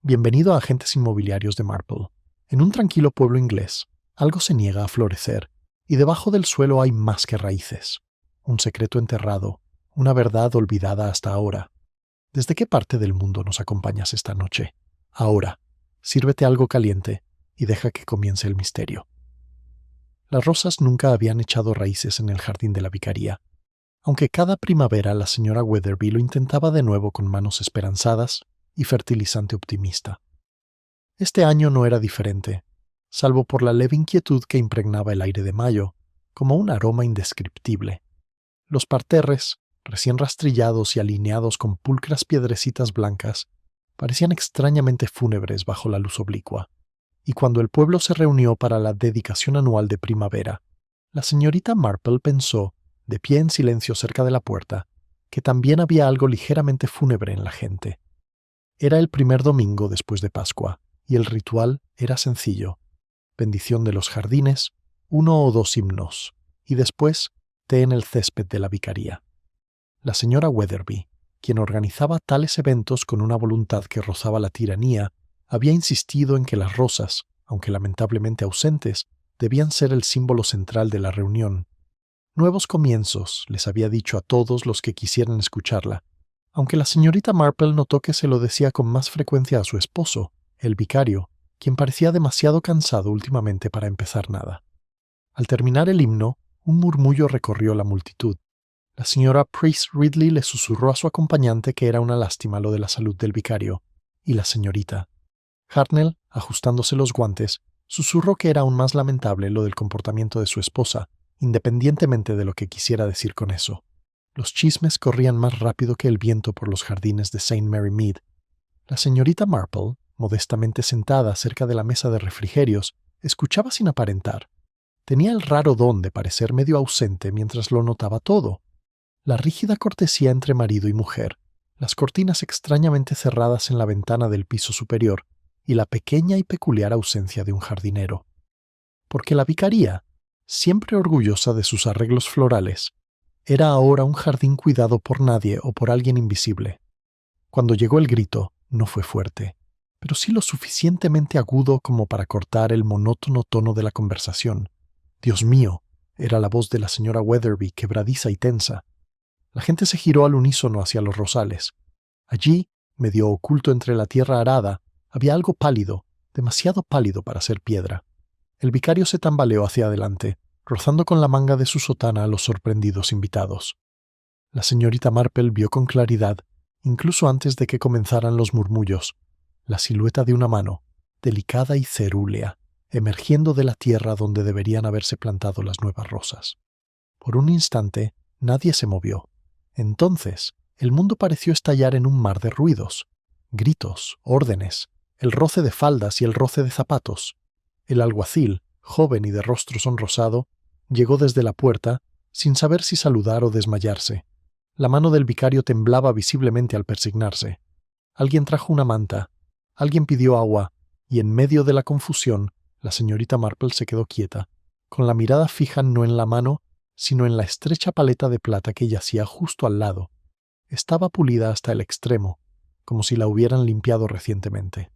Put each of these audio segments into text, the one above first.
Bienvenido a Agentes Inmobiliarios de Marple. En un tranquilo pueblo inglés, algo se niega a florecer, y debajo del suelo hay más que raíces. Un secreto enterrado, una verdad olvidada hasta ahora. ¿Desde qué parte del mundo nos acompañas esta noche? Ahora, sírvete algo caliente y deja que comience el misterio. Las rosas nunca habían echado raíces en el jardín de la vicaría, aunque cada primavera la señora Weatherby lo intentaba de nuevo con manos esperanzadas y fertilizante optimista. Este año no era diferente, salvo por la leve inquietud que impregnaba el aire de mayo, como un aroma indescriptible. Los parterres, recién rastrillados y alineados con pulcras piedrecitas blancas, parecían extrañamente fúnebres bajo la luz oblicua, y cuando el pueblo se reunió para la dedicación anual de primavera, la señorita Marple pensó, de pie en silencio cerca de la puerta, que también había algo ligeramente fúnebre en la gente. Era el primer domingo después de Pascua, y el ritual era sencillo. Bendición de los jardines, 1 o 2 himnos, y después té en el césped de la vicaría. La señora Weatherby, quien organizaba tales eventos con una voluntad que rozaba la tiranía, había insistido en que las rosas, aunque lamentablemente ausentes, debían ser el símbolo central de la reunión. Nuevos comienzos, les había dicho a todos los que quisieran escucharla, aunque la señorita Marple notó que se lo decía con más frecuencia a su esposo, el vicario, quien parecía demasiado cansado últimamente para empezar nada. Al terminar el himno, un murmullo recorrió la multitud. La señora Priest Ridley le susurró a su acompañante que era una lástima lo de la salud del vicario, y la señorita Hartnell, ajustándose los guantes, susurró que era aún más lamentable lo del comportamiento de su esposa, independientemente de lo que quisiera decir con eso. Los chismes corrían más rápido que el viento por los jardines de St. Mary Mead. La señorita Marple, modestamente sentada cerca de la mesa de refrigerios, escuchaba sin aparentar. Tenía el raro don de parecer medio ausente mientras lo notaba todo. La rígida cortesía entre marido y mujer, las cortinas extrañamente cerradas en la ventana del piso superior y la pequeña y peculiar ausencia de un jardinero. Porque la vicaría, siempre orgullosa de sus arreglos florales, era ahora un jardín cuidado por nadie o por alguien invisible. Cuando llegó el grito, no fue fuerte, pero sí lo suficientemente agudo como para cortar el monótono tono de la conversación. «Dios mío», era la voz de la señora Weatherby, quebradiza y tensa. La gente se giró al unísono hacia los rosales. Allí, medio oculto entre la tierra arada, había algo pálido, demasiado pálido para ser piedra. El vicario se tambaleó hacia adelante, rozando con la manga de su sotana a los sorprendidos invitados. La señorita Marple vio con claridad, incluso antes de que comenzaran los murmullos, la silueta de una mano, delicada y cerúlea, emergiendo de la tierra donde deberían haberse plantado las nuevas rosas. Por un instante, nadie se movió. Entonces, el mundo pareció estallar en un mar de ruidos, gritos, órdenes, el roce de faldas y el roce de zapatos. El alguacil, joven y de rostro sonrosado, llegó desde la puerta, sin saber si saludar o desmayarse. La mano del vicario temblaba visiblemente al persignarse. Alguien trajo una manta, alguien pidió agua, y en medio de la confusión, la señorita Marple se quedó quieta, con la mirada fija no en la mano, sino en la estrecha paleta de plata que yacía justo al lado. Estaba pulida hasta el extremo, como si la hubieran limpiado recientemente.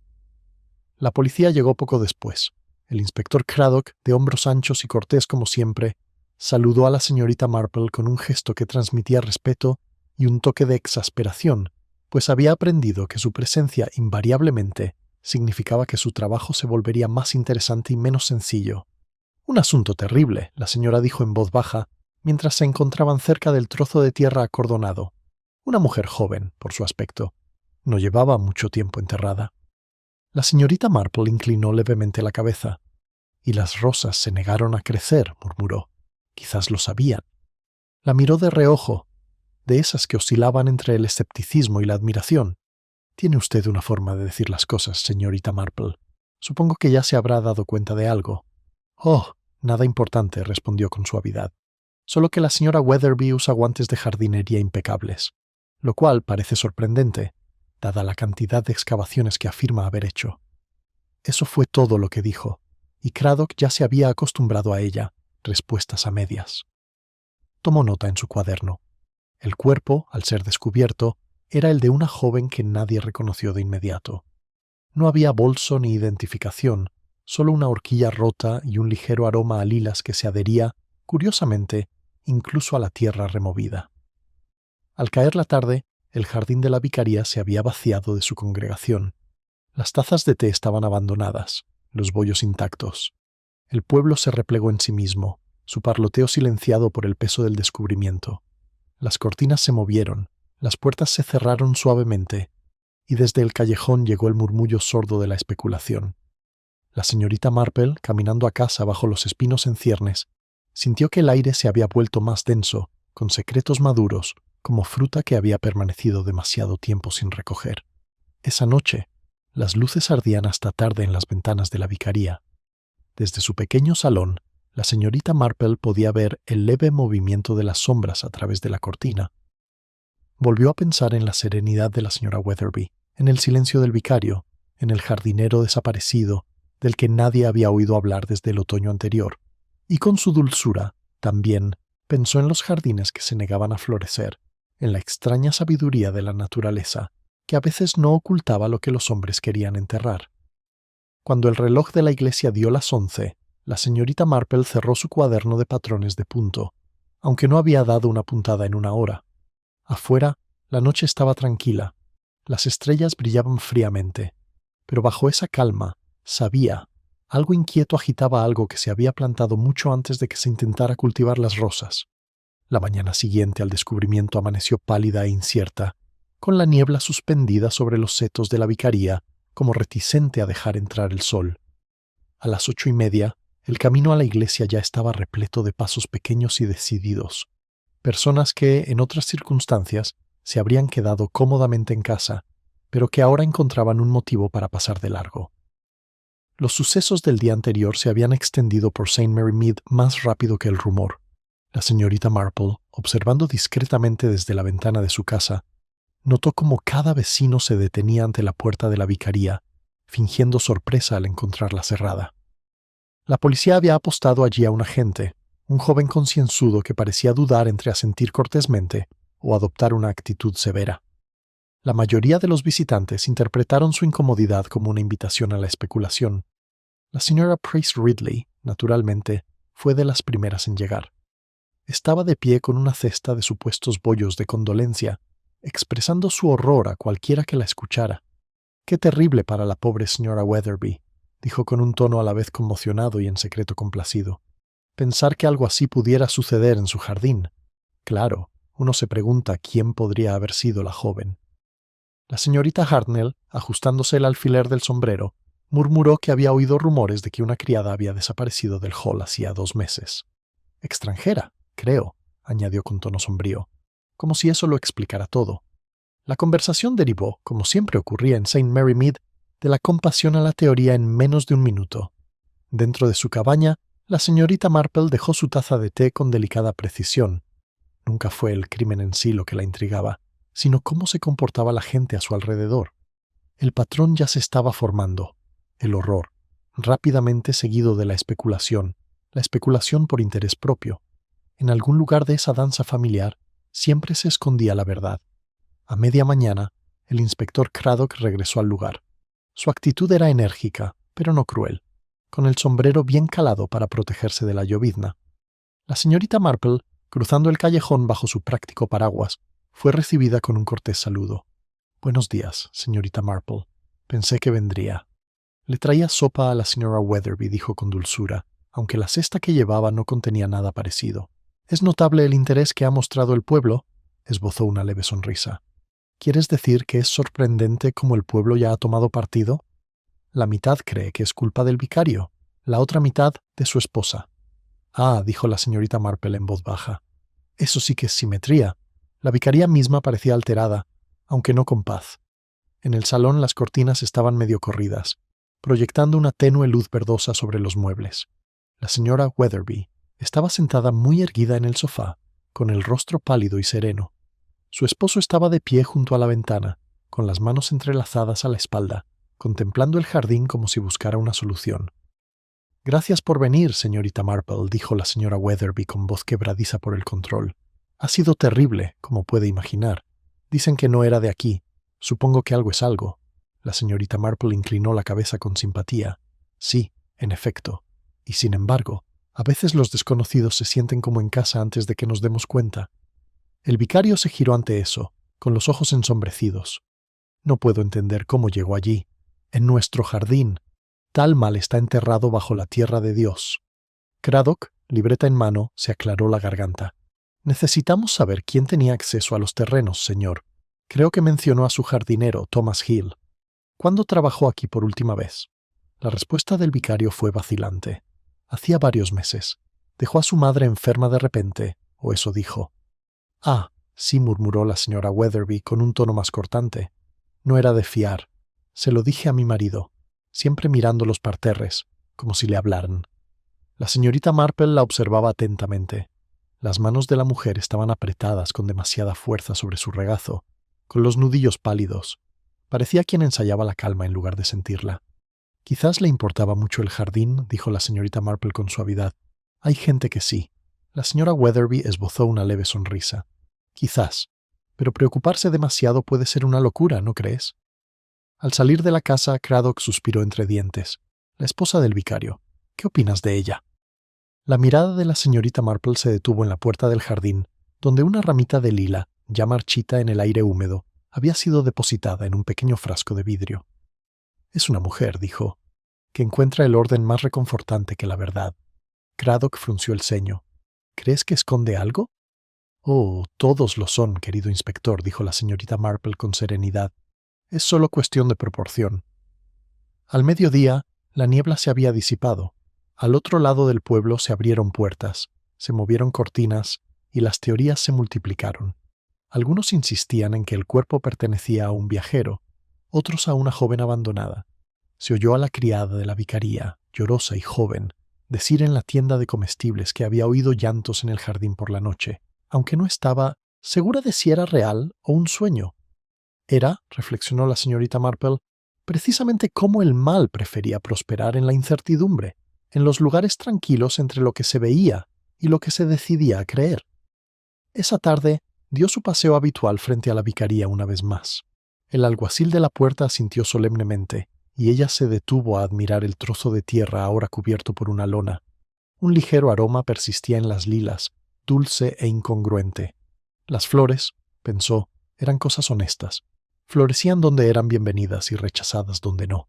La policía llegó poco después. El inspector Craddock, de hombros anchos y cortés como siempre, saludó a la señorita Marple con un gesto que transmitía respeto y un toque de exasperación, pues había aprendido que su presencia invariablemente significaba que su trabajo se volvería más interesante y menos sencillo. «Un asunto terrible», la señora dijo en voz baja, mientras se encontraban cerca del trozo de tierra acordonado. Una mujer joven, por su aspecto. No llevaba mucho tiempo enterrada. La señorita Marple inclinó levemente la cabeza. «Y las rosas se negaron a crecer», murmuró. «Quizás lo sabían». La miró de reojo, de esas que oscilaban entre el escepticismo y la admiración. «Tiene usted una forma de decir las cosas, señorita Marple. Supongo que ya se habrá dado cuenta de algo». «Oh, nada importante», respondió con suavidad. «Solo que la señora Weatherby usa guantes de jardinería impecables, lo cual parece sorprendente, dada la cantidad de excavaciones que afirma haber hecho». Eso fue todo lo que dijo, y Craddock ya se había acostumbrado a ella, respuestas a medias. Tomó nota en su cuaderno. El cuerpo, al ser descubierto, era el de una joven que nadie reconoció de inmediato. No había bolso ni identificación, solo una horquilla rota y un ligero aroma a lilas que se adhería, curiosamente, incluso a la tierra removida. Al caer la tarde, el jardín de la vicaría se había vaciado de su congregación. Las tazas de té estaban abandonadas, los bollos intactos. El pueblo se replegó en sí mismo, su parloteo silenciado por el peso del descubrimiento. Las cortinas se movieron, las puertas se cerraron suavemente, y desde el callejón llegó el murmullo sordo de la especulación. La señorita Marple, caminando a casa bajo los espinos en ciernes, sintió que el aire se había vuelto más denso, con secretos maduros, como fruta que había permanecido demasiado tiempo sin recoger. Esa noche, las luces ardían hasta tarde en las ventanas de la vicaría. Desde su pequeño salón, la señorita Marple podía ver el leve movimiento de las sombras a través de la cortina. Volvió a pensar en la serenidad de la señora Weatherby, en el silencio del vicario, en el jardinero desaparecido, del que nadie había oído hablar desde el otoño anterior, y con su dulzura, también, pensó en los jardines que se negaban a florecer, en la extraña sabiduría de la naturaleza, que a veces no ocultaba lo que los hombres querían enterrar. Cuando el reloj de la iglesia dio las 11, la señorita Marple cerró su cuaderno de patrones de punto, aunque no había dado una puntada en una hora. Afuera, la noche estaba tranquila, las estrellas brillaban fríamente, pero bajo esa calma, sabía, algo inquieto agitaba algo que se había plantado mucho antes de que se intentara cultivar las rosas. La mañana siguiente al descubrimiento amaneció pálida e incierta, con la niebla suspendida sobre los setos de la vicaría, como reticente a dejar entrar el sol. A las 8:30, el camino a la iglesia ya estaba repleto de pasos pequeños y decididos, personas que, en otras circunstancias, se habrían quedado cómodamente en casa, pero que ahora encontraban un motivo para pasar de largo. Los sucesos del día anterior se habían extendido por St. Mary Mead más rápido que el rumor. La señorita Marple, observando discretamente desde la ventana de su casa, notó cómo cada vecino se detenía ante la puerta de la vicaría, fingiendo sorpresa al encontrarla cerrada. La policía había apostado allí a un agente, un joven concienzudo que parecía dudar entre asentir cortésmente o adoptar una actitud severa. La mayoría de los visitantes interpretaron su incomodidad como una invitación a la especulación. La señora Price Ridley, naturalmente, fue de las primeras en llegar. Estaba de pie con una cesta de supuestos bollos de condolencia, expresando su horror a cualquiera que la escuchara. «Qué terrible para la pobre señora Weatherby», dijo con un tono a la vez conmocionado y en secreto complacido. «Pensar que algo así pudiera suceder en su jardín. Claro, uno se pregunta quién podría haber sido la joven». La señorita Hartnell, ajustándose el alfiler del sombrero, murmuró que había oído rumores de que una criada había desaparecido del hall hacía 2 meses. «Extranjera, creo», añadió con tono sombrío, como si eso lo explicara todo. La conversación derivó, como siempre ocurría en St. Mary Mead, de la compasión a la teoría en menos de un minuto. Dentro de su cabaña, la señorita Marple dejó su taza de té con delicada precisión. Nunca fue el crimen en sí lo que la intrigaba, sino cómo se comportaba la gente a su alrededor. El patrón ya se estaba formando, el horror, rápidamente seguido de la especulación por interés propio. En algún lugar de esa danza familiar siempre se escondía la verdad. A media mañana, el inspector Craddock regresó al lugar. Su actitud era enérgica, pero no cruel, con el sombrero bien calado para protegerse de la llovizna. La señorita Marple, cruzando el callejón bajo su práctico paraguas, fue recibida con un cortés saludo. «Buenos días, señorita Marple. Pensé que vendría». «Le traía sopa a la señora Weatherby», dijo con dulzura, aunque la cesta que llevaba no contenía nada parecido. «Es notable el interés que ha mostrado el pueblo», esbozó una leve sonrisa. «¿Quieres decir que es sorprendente cómo el pueblo ya ha tomado partido? La mitad cree que es culpa del vicario, la otra mitad de su esposa». «Ah», dijo la señorita Marple en voz baja. «Eso sí que es simetría». La vicaría misma parecía alterada, aunque no con paz. En el salón las cortinas estaban medio corridas, proyectando una tenue luz verdosa sobre los muebles. La señora Weatherby estaba sentada muy erguida en el sofá, con el rostro pálido y sereno. Su esposo estaba de pie junto a la ventana, con las manos entrelazadas a la espalda, contemplando el jardín como si buscara una solución. «Gracias por venir, señorita Marple», dijo la señora Weatherby con voz quebradiza por el control. «Ha sido terrible, como puede imaginar. Dicen que no era de aquí. Supongo que algo es algo». La señorita Marple inclinó la cabeza con simpatía. Sí, en efecto. Y sin embargo, a veces los desconocidos se sienten como en casa antes de que nos demos cuenta. El vicario se giró ante eso, con los ojos ensombrecidos. No puedo entender cómo llegó allí. En nuestro jardín. Tal mal está enterrado bajo la tierra de Dios. Craddock, libreta en mano, se aclaró la garganta. Necesitamos saber quién tenía acceso a los terrenos, señor. Creo que mencionó a su jardinero, Thomas Hill. ¿Cuándo trabajó aquí por última vez? La respuesta del vicario fue vacilante. Hacía varios meses. Dejó a su madre enferma de repente, o eso dijo. Ah, sí, murmuró la señora Weatherby con un tono más cortante. No era de fiar. Se lo dije a mi marido, siempre mirando los parterres, como si le hablaran. La señorita Marple la observaba atentamente. Las manos de la mujer estaban apretadas con demasiada fuerza sobre su regazo, con los nudillos pálidos. Parecía quien ensayaba la calma en lugar de sentirla. Quizás le importaba mucho el jardín, dijo la señorita Marple con suavidad. Hay gente que sí. La señora Weatherby esbozó una leve sonrisa. Quizás. Pero preocuparse demasiado puede ser una locura, ¿no crees? Al salir de la casa, Craddock suspiró entre dientes. La esposa del vicario. ¿Qué opinas de ella? La mirada de la señorita Marple se detuvo en la puerta del jardín, donde una ramita de lila, ya marchita en el aire húmedo, había sido depositada en un pequeño frasco de vidrio. Es una mujer, dijo, que encuentra el orden más reconfortante que la verdad. Craddock frunció el ceño. ¿Crees que esconde algo? Oh, todos lo son, querido inspector, dijo la señorita Marple con serenidad. Es solo cuestión de proporción. Al mediodía, la niebla se había disipado. Al otro lado del pueblo se abrieron puertas, se movieron cortinas y las teorías se multiplicaron. Algunos insistían en que el cuerpo pertenecía a un viajero, otros a una joven abandonada. Se oyó a la criada de la vicaría, llorosa y joven, decir en la tienda de comestibles que había oído llantos en el jardín por la noche, aunque no estaba segura de si era real o un sueño. Era, reflexionó la señorita Marple, precisamente cómo el mal prefería prosperar en la incertidumbre, en los lugares tranquilos entre lo que se veía y lo que se decidía a creer. Esa tarde dio su paseo habitual frente a la vicaría una vez más. El alguacil de la puerta asintió solemnemente, y ella se detuvo a admirar el trozo de tierra ahora cubierto por una lona. Un ligero aroma persistía en las lilas, dulce e incongruente. Las flores, pensó, eran cosas honestas. Florecían donde eran bienvenidas y rechazadas donde no.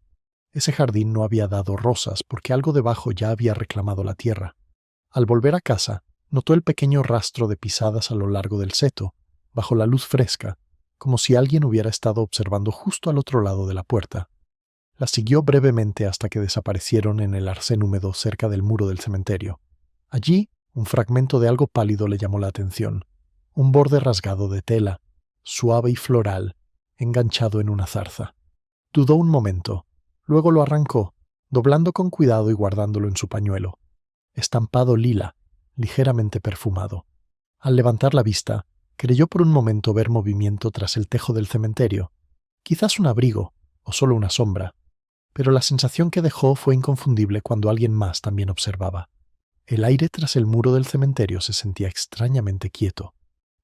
Ese jardín no había dado rosas porque algo debajo ya había reclamado la tierra. Al volver a casa, notó el pequeño rastro de pisadas a lo largo del seto, bajo la luz fresca, como si alguien hubiera estado observando justo al otro lado de la puerta. La siguió brevemente hasta que desaparecieron en el arcén húmedo cerca del muro del cementerio. Allí, un fragmento de algo pálido le llamó la atención. Un borde rasgado de tela, suave y floral, enganchado en una zarza. Dudó un momento, luego lo arrancó, doblando con cuidado y guardándolo en su pañuelo. Estampado lila, ligeramente perfumado. Al levantar la vista, creyó por un momento ver movimiento tras el tejo del cementerio. Quizás un abrigo, o solo una sombra. Pero la sensación que dejó fue inconfundible cuando alguien más también observaba. El aire tras el muro del cementerio se sentía extrañamente quieto,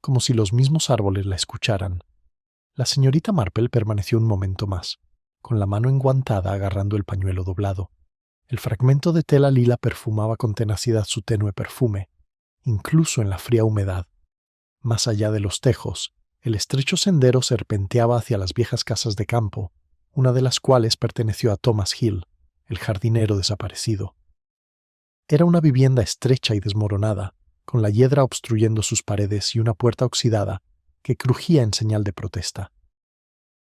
como si los mismos árboles la escucharan. La señorita Marple permaneció un momento más, con la mano enguantada agarrando el pañuelo doblado. El fragmento de tela lila perfumaba con tenacidad su tenue perfume, incluso en la fría humedad. Más allá de los tejos, el estrecho sendero serpenteaba hacia las viejas casas de campo, una de las cuales perteneció a Thomas Hill, el jardinero desaparecido. Era una vivienda estrecha y desmoronada, con la hiedra obstruyendo sus paredes y una puerta oxidada que crujía en señal de protesta.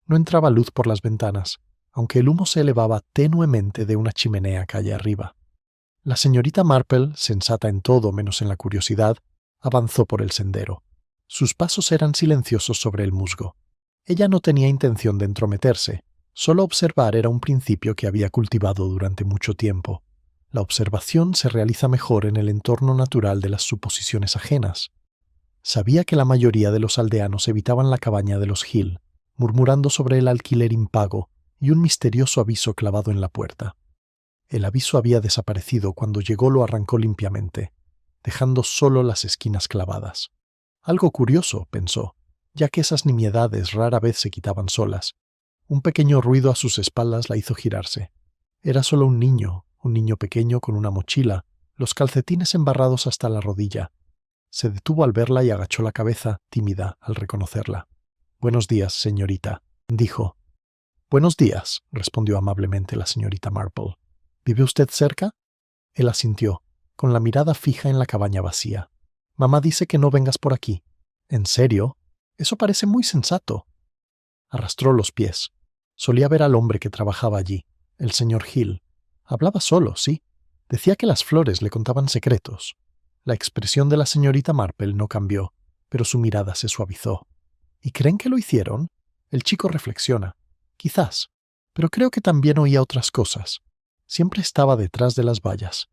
No entraba luz por las ventanas, aunque el humo se elevaba tenuemente de una chimenea calle arriba. La señorita Marple, sensata en todo menos en la curiosidad, avanzó por el sendero. Sus pasos eran silenciosos sobre el musgo. Ella no tenía intención de entrometerse, solo observar era un principio que había cultivado durante mucho tiempo. La observación se realiza mejor en el entorno natural de las suposiciones ajenas. Sabía que la mayoría de los aldeanos evitaban la cabaña de los Hill, murmurando sobre el alquiler impago y un misterioso aviso clavado en la puerta. El aviso había desaparecido cuando llegó, lo arrancó limpiamente, dejando solo las esquinas clavadas. Algo curioso, pensó, ya que esas nimiedades rara vez se quitaban solas. Un pequeño ruido a sus espaldas la hizo girarse. Era solo un niño pequeño con una mochila, los calcetines embarrados hasta la rodilla. Se detuvo al verla y agachó la cabeza, tímida, al reconocerla. «Buenos días, señorita», dijo. «Buenos días», respondió amablemente la señorita Marple. «¿Vive usted cerca?» Él asintió, con la mirada fija en la cabaña vacía. «Mamá dice que no vengas por aquí». «¿En serio? Eso parece muy sensato». Arrastró los pies. Solía ver al hombre que trabajaba allí, el señor Hill. Hablaba solo, sí. Decía que las flores le contaban secretos. La expresión de la señorita Marple no cambió, pero su mirada se suavizó. ¿Y creen que lo hicieron? El chico reflexiona. Quizás, pero creo que también oía otras cosas. Siempre estaba detrás de las vallas.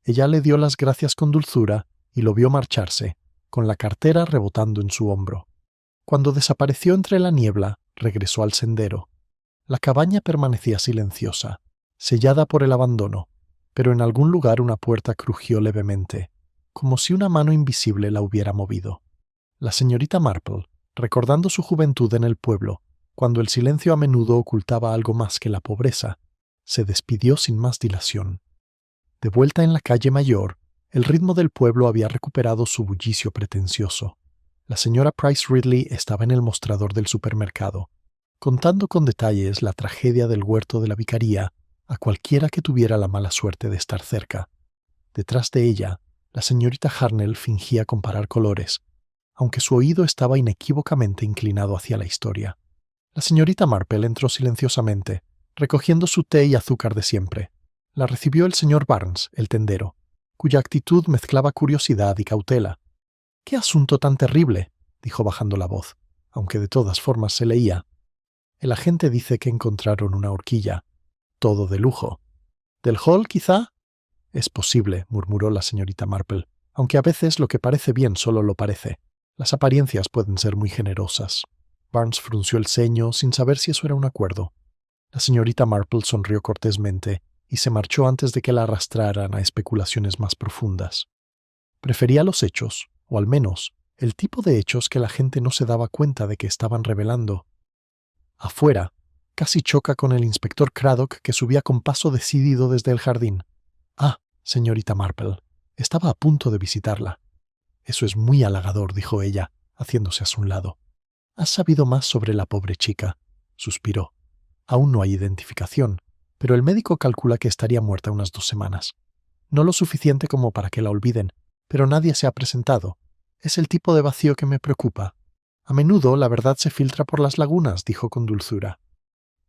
Ella le dio las gracias con dulzura y lo vio marcharse, con la cartera rebotando en su hombro. Cuando desapareció entre la niebla, regresó al sendero. La cabaña permanecía silenciosa, sellada por el abandono, pero en algún lugar una puerta crujió levemente, como si una mano invisible la hubiera movido. La señorita Marple, recordando su juventud en el pueblo, cuando el silencio a menudo ocultaba algo más que la pobreza, se despidió sin más dilación. De vuelta en la calle mayor, el ritmo del pueblo había recuperado su bullicio pretencioso. La señora Price Ridley estaba en el mostrador del supermercado, contando con detalles la tragedia del huerto de la vicaría a cualquiera que tuviera la mala suerte de estar cerca. Detrás de ella, la señorita Harnell fingía comparar colores, aunque su oído estaba inequívocamente inclinado hacia la historia. La señorita Marple entró silenciosamente, recogiendo su té y azúcar de siempre. La recibió el señor Barnes, el tendero, cuya actitud mezclaba curiosidad y cautela. «¡Qué asunto tan terrible!», dijo bajando la voz, aunque de todas formas se leía. «El agente dice que encontraron una horquilla. Todo de lujo. ¿Del hall, quizá?» «Es posible», murmuró la señorita Marple, «aunque a veces lo que parece bien solo lo parece. Las apariencias pueden ser muy generosas». Barnes frunció el ceño sin saber si eso era un acuerdo. La señorita Marple sonrió cortésmente y se marchó antes de que la arrastraran a especulaciones más profundas. Prefería los hechos, o al menos el tipo de hechos que la gente no se daba cuenta de que estaban revelando. Afuera, casi choca con el inspector Craddock que subía con paso decidido desde el jardín. «Ah, señorita Marple, estaba a punto de visitarla». «Eso es muy halagador», dijo ella, haciéndose a su lado. «Has sabido más sobre la pobre chica», suspiró. «Aún no hay identificación, pero el médico calcula que estaría muerta unas 2 semanas. No lo suficiente como para que la olviden, pero nadie se ha presentado. Es el tipo de vacío que me preocupa. A menudo la verdad se filtra por las lagunas», dijo con dulzura.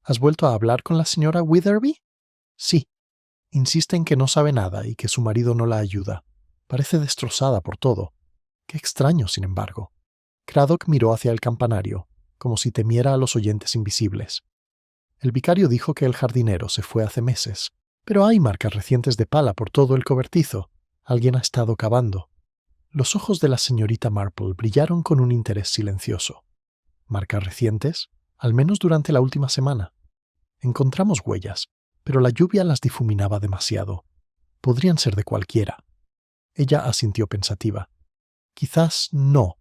«¿Has vuelto a hablar con la señora Witherby?» «Sí. Insiste en que no sabe nada y que su marido no la ayuda. Parece destrozada por todo. Qué extraño, sin embargo». Craddock miró hacia el campanario, como si temiera a los oyentes invisibles. «El vicario dijo que el jardinero se fue hace meses, pero hay marcas recientes de pala por todo el cobertizo. Alguien ha estado cavando». Los ojos de la señorita Marple brillaron con un interés silencioso. «¿Marcas recientes? Al menos durante la última semana. Encontramos huellas, pero la lluvia las difuminaba demasiado. Podrían ser de cualquiera». Ella asintió pensativa. «Quizás no».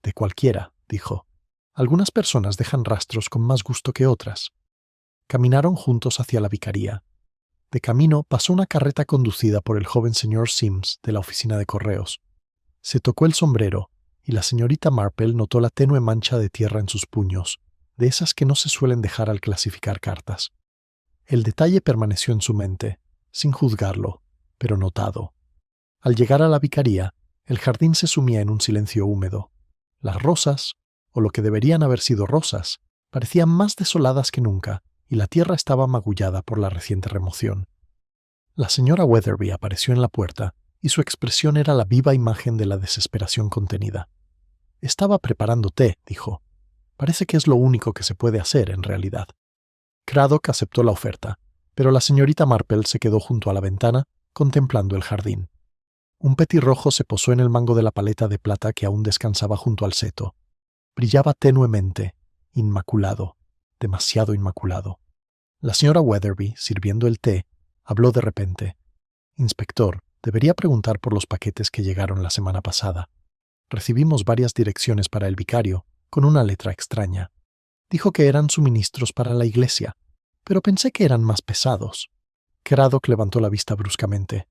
«De cualquiera», dijo. «Algunas personas dejan rastros con más gusto que otras». Caminaron juntos hacia la vicaría. De camino pasó una carreta conducida por el joven señor Sims de la oficina de correos. Se tocó el sombrero y la señorita Marple notó la tenue mancha de tierra en sus puños, de esas que no se suelen dejar al clasificar cartas. El detalle permaneció en su mente, sin juzgarlo, pero notado. Al llegar a la vicaría, el jardín se sumía en un silencio húmedo. Las rosas, o lo que deberían haber sido rosas, parecían más desoladas que nunca, y la tierra estaba magullada por la reciente remoción. La señora Wetherby apareció en la puerta, y su expresión era la viva imagen de la desesperación contenida. «Estaba preparando té», dijo. «Parece que es lo único que se puede hacer, en realidad». Craddock aceptó la oferta, pero la señorita Marple se quedó junto a la ventana, contemplando el jardín. Un petirrojo se posó en el mango de la paleta de plata que aún descansaba junto al seto. Brillaba tenuemente, inmaculado, demasiado inmaculado. La señora Wetherby, sirviendo el té, habló de repente. «Inspector, debería preguntar por los paquetes que llegaron la semana pasada. Recibimos varias direcciones para el vicario, con una letra extraña. Dijo que eran suministros para la iglesia, pero pensé que eran más pesados. Craddock levantó la vista bruscamente.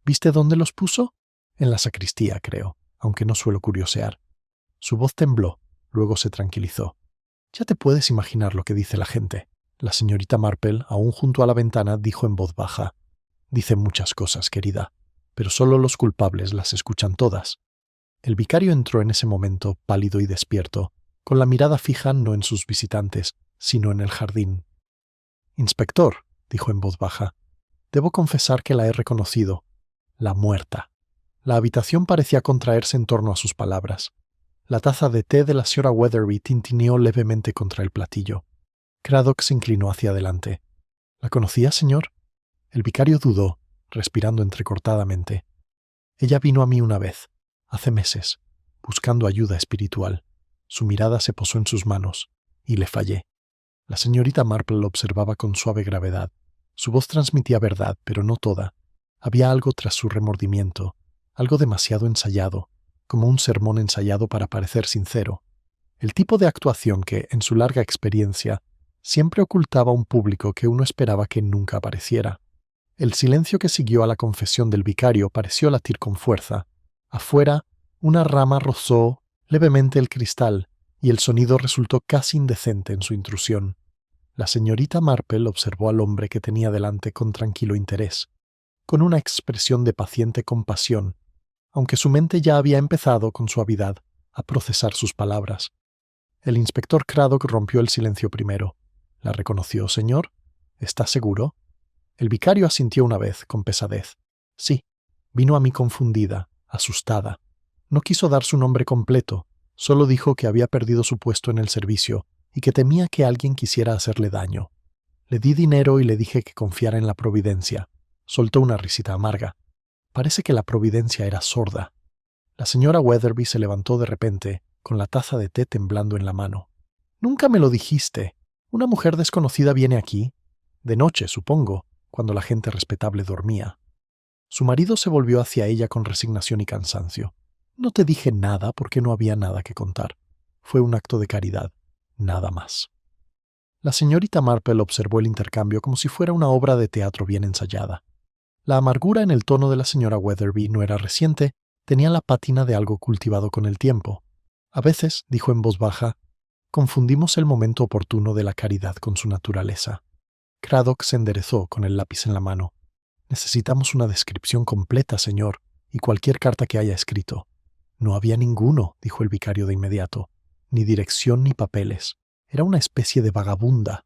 ¿Viste dónde los puso? En la sacristía, creo, aunque no suelo curiosear. Su voz tembló, luego se tranquilizó. Ya te puedes imaginar lo que dice la gente. La señorita Marple, aún junto a la ventana, dijo en voz baja. Dicen muchas cosas, querida, pero solo los culpables las escuchan todas. El vicario entró en ese momento, pálido y despierto, con la mirada fija no en sus visitantes, sino en el jardín. «Inspector», dijo en voz baja, «debo confesar que la he reconocido. La muerta». La habitación parecía contraerse en torno a sus palabras. La taza de té de la señora Weatherby tintineó levemente contra el platillo. Craddock se inclinó hacia adelante. «¿La conocía, señor?» El vicario dudó, respirando entrecortadamente. «Ella vino a mí una vez, hace meses, buscando ayuda espiritual. Su mirada se posó en sus manos, y le fallé». La señorita Marple lo observaba con suave gravedad. Su voz transmitía verdad, pero no toda. Había algo tras su remordimiento, algo demasiado ensayado, como un sermón ensayado para parecer sincero. El tipo de actuación que, en su larga experiencia, siempre ocultaba a un público que uno esperaba que nunca apareciera. El silencio que siguió a la confesión del vicario pareció latir con fuerza. Afuera, una rama rozó levemente el cristal, y el sonido resultó casi indecente en su intrusión. La señorita Marple observó al hombre que tenía delante con tranquilo interés, con una expresión de paciente compasión, aunque su mente ya había empezado, con suavidad, a procesar sus palabras. El inspector Craddock rompió el silencio primero. «¿La reconoció, señor? ¿Está seguro?» El vicario asintió una vez, con pesadez. «Sí, vino a mí confundida, asustada. No quiso dar su nombre completo, solo dijo que había perdido su puesto en el servicio y que temía que alguien quisiera hacerle daño. Le di dinero y le dije que confiara en la providencia». Soltó una risita amarga. Parece que la providencia era sorda. La señora Weatherby se levantó de repente, con la taza de té temblando en la mano. «Nunca me lo dijiste. ¿Una mujer desconocida viene aquí? De noche, supongo, cuando la gente respetable dormía». Su marido se volvió hacia ella con resignación y cansancio. «No te dije nada porque no había nada que contar. Fue un acto de caridad. Nada más». La señorita Marple observó el intercambio como si fuera una obra de teatro bien ensayada. La amargura en el tono de la señora Weatherby no era reciente, tenía la pátina de algo cultivado con el tiempo. A veces, dijo en voz baja, confundimos el momento oportuno de la caridad con su naturaleza. Craddock se enderezó con el lápiz en la mano. «Necesitamos una descripción completa, señor, y cualquier carta que haya escrito». «No había ninguno», dijo el vicario de inmediato. «Ni dirección ni papeles. Era una especie de vagabunda».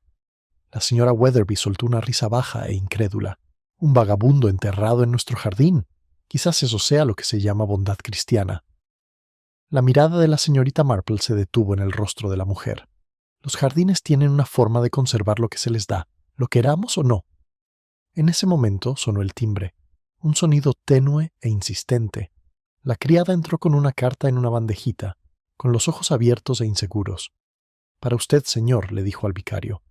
La señora Weatherby soltó una risa baja e incrédula. «¿Un vagabundo enterrado en nuestro jardín? Quizás eso sea lo que se llama bondad cristiana». La mirada de la señorita Marple se detuvo en el rostro de la mujer. Los jardines tienen una forma de conservar lo que se les da, lo queramos o no. En ese momento sonó el timbre, un sonido tenue e insistente. La criada entró con una carta en una bandejita, con los ojos abiertos e inseguros. «Para usted, señor», le dijo al vicario.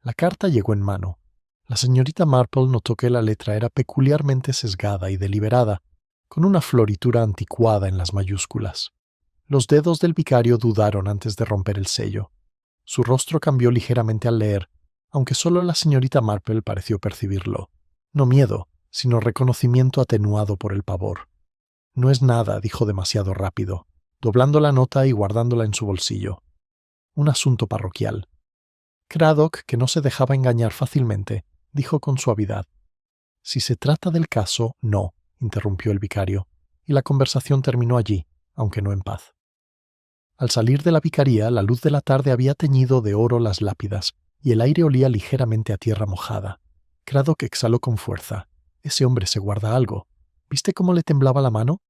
La carta llegó en mano. La señorita Marple notó que la letra era peculiarmente sesgada y deliberada, con una floritura anticuada en las mayúsculas. Los dedos del vicario dudaron antes de romper el sello. Su rostro cambió ligeramente al leer, aunque solo la señorita Marple pareció percibirlo. No miedo, sino reconocimiento atenuado por el pavor. «No es nada», dijo demasiado rápido, doblando la nota y guardándola en su bolsillo. «Un asunto parroquial». Craddock, que no se dejaba engañar fácilmente, dijo con suavidad. «Si se trata del caso, no», interrumpió el vicario, y la conversación terminó allí, aunque no en paz. Al salir de la vicaría, la luz de la tarde había teñido de oro las lápidas, y el aire olía ligeramente a tierra mojada. Craddock exhaló con fuerza. «Ese hombre se guarda algo. ¿Viste cómo le temblaba la mano?»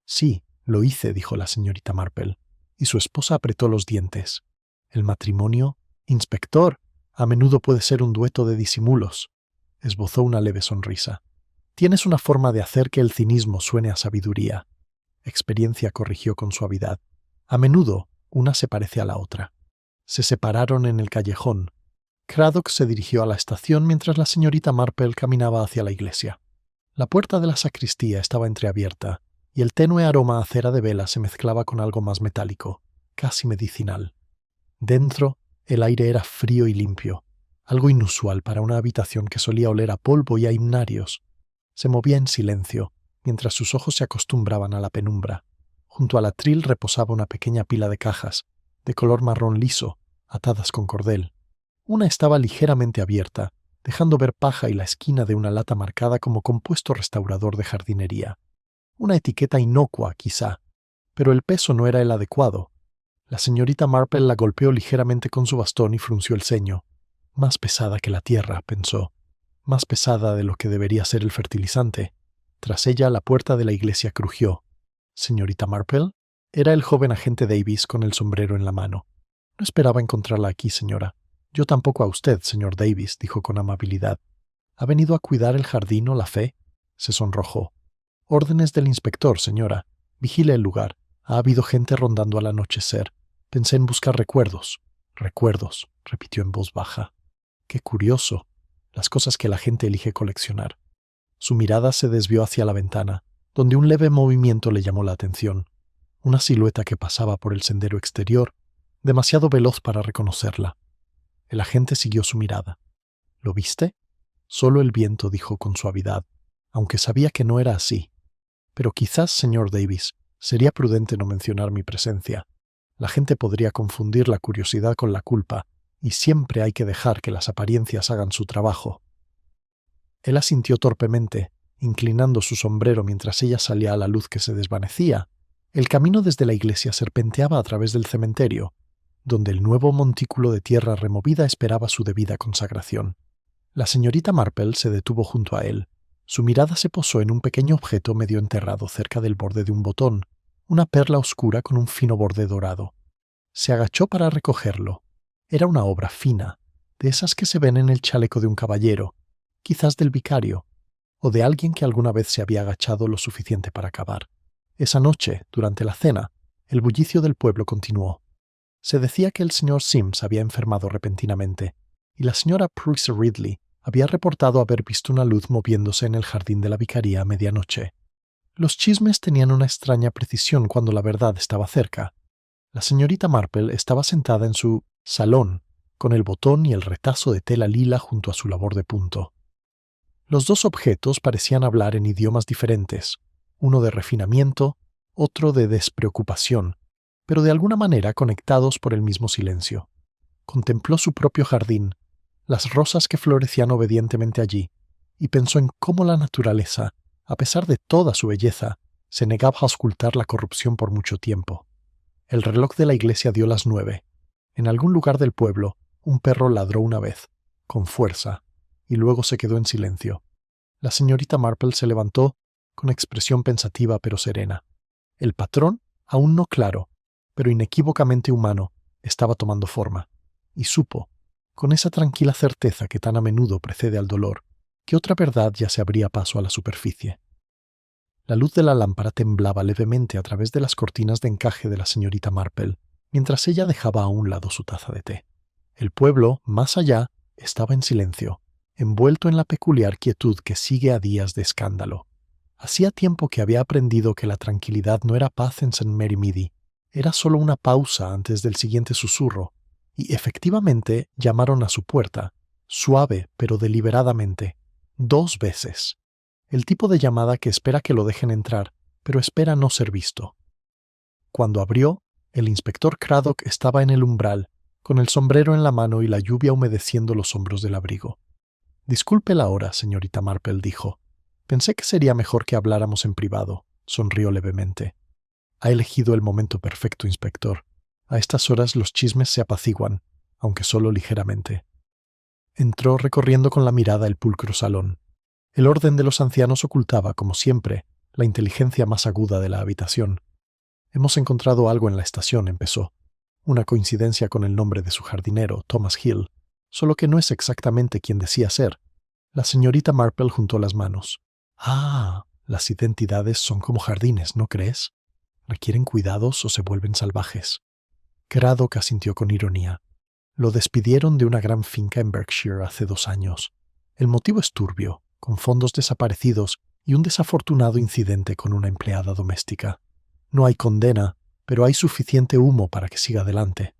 «Sí, lo hice», dijo la señorita Marple, y su esposa apretó los dientes. «El matrimonio, inspector, a menudo puede ser un dueto de disimulos». Esbozó una leve sonrisa. «Tienes una forma de hacer que el cinismo suene a sabiduría». Experiencia corrigió con suavidad. «A menudo, una se parece a la otra». Se separaron en el callejón. Craddock se dirigió a la estación mientras la señorita Marple caminaba hacia la iglesia. La puerta de la sacristía estaba entreabierta, y el tenue aroma a cera de vela se mezclaba con algo más metálico, casi medicinal. Dentro, El aire era frío y limpio, algo inusual para una habitación que solía oler a polvo y a himnarios. Se movía en silencio, mientras sus ojos se acostumbraban a la penumbra. Junto al atril reposaba una pequeña pila de cajas, de color marrón liso, atadas con cordel. Una estaba ligeramente abierta, dejando ver paja y la esquina de una lata marcada como compuesto restaurador de jardinería. Una etiqueta inocua, quizá, pero el peso no era el adecuado. La señorita Marple la golpeó ligeramente con su bastón y frunció el ceño. Más pesada que la tierra, pensó. Más pesada de lo que debería ser el fertilizante. Tras ella, la puerta de la iglesia crujió. ¿Señorita Marple? Era el joven agente Davis con el sombrero en la mano. No esperaba encontrarla aquí, señora. Yo tampoco a usted, señor Davis, dijo con amabilidad. ¿Ha venido a cuidar el jardín o la fe? Se sonrojó. Órdenes del inspector, señora. Vigile el lugar. Ha habido gente rondando al anochecer. Pensé en buscar recuerdos. Recuerdos, repitió en voz baja. Qué curioso. Las cosas que la gente elige coleccionar. Su mirada se desvió hacia la ventana, donde un leve movimiento le llamó la atención. Una silueta que pasaba por el sendero exterior, demasiado veloz para reconocerla. El agente siguió su mirada. ¿Lo viste? Solo el viento, dijo con suavidad, aunque sabía que no era así. Pero quizás, señor Davis, sería prudente no mencionar mi presencia. La gente podría confundir la curiosidad con la culpa, y siempre hay que dejar que las apariencias hagan su trabajo. Él asintió torpemente, inclinando su sombrero mientras ella salía a la luz que se desvanecía. El camino desde la iglesia serpenteaba a través del cementerio, donde el nuevo montículo de tierra removida esperaba su debida consagración. La señorita Marple se detuvo junto a él. Su mirada se posó en un pequeño objeto medio enterrado cerca del borde de un botón, una perla oscura con un fino borde dorado. Se agachó para recogerlo. Era una obra fina, de esas que se ven en el chaleco de un caballero, quizás del vicario, o de alguien que alguna vez se había agachado lo suficiente para cavar. Esa noche, durante la cena, el bullicio del pueblo continuó. Se decía que el señor Sims había enfermado repentinamente, y la señora Prusa Ridley había reportado haber visto una luz moviéndose en el jardín de la vicaría a medianoche. Los chismes tenían una extraña precisión cuando la verdad estaba cerca. La señorita Marple estaba sentada en su salón, con el botón y el retazo de tela lila junto a su labor de punto. Los dos objetos parecían hablar en idiomas diferentes, uno de refinamiento, otro de despreocupación, pero de alguna manera conectados por el mismo silencio. Contempló su propio jardín, las rosas que florecían obedientemente allí, y pensó en cómo la naturaleza, a pesar de toda su belleza, se negaba a ocultar la corrupción por mucho tiempo. El reloj de la iglesia dio las 9. En algún lugar del pueblo, un perro ladró una vez, con fuerza, y luego se quedó en silencio. La señorita Marple se levantó, con expresión pensativa pero serena. El patrón, aún no claro, pero inequívocamente humano, estaba tomando forma, y supo, con esa tranquila certeza que tan a menudo precede al dolor, que otra verdad ya se abría paso a la superficie. La luz de la lámpara temblaba levemente a través de las cortinas de encaje de la señorita Marple, mientras ella dejaba a un lado su taza de té. El pueblo, más allá, estaba en silencio, envuelto en la peculiar quietud que sigue a días de escándalo. Hacía tiempo que había aprendido que la tranquilidad no era paz en St. Mary Meady, era solo una pausa antes del siguiente susurro, y efectivamente llamaron a su puerta, suave pero deliberadamente, 2 veces. El tipo de llamada que espera que lo dejen entrar, pero espera no ser visto. Cuando abrió, el inspector Craddock estaba en el umbral, con el sombrero en la mano y la lluvia humedeciendo los hombros del abrigo. «Disculpe la hora, señorita Marple», dijo. «Pensé que sería mejor que habláramos en privado», sonrió levemente. «Ha elegido el momento perfecto, inspector. A estas horas los chismes se apaciguan, aunque solo ligeramente». Entró recorriendo con la mirada el pulcro salón. El orden de los ancianos ocultaba, como siempre, la inteligencia más aguda de la habitación. «Hemos encontrado algo en la estación», empezó. «Una coincidencia con el nombre de su jardinero, Thomas Hill, solo que no es exactamente quien decía ser». La señorita Marple juntó las manos. «Ah, las identidades son como jardines, ¿no crees? ¿Requieren cuidados o se vuelven salvajes?» Craddock asintió con ironía. «Lo despidieron de una gran finca en Berkshire hace 2 años. El motivo es turbio, con fondos desaparecidos y un desafortunado incidente con una empleada doméstica. No hay condena, pero hay suficiente humo para que siga adelante».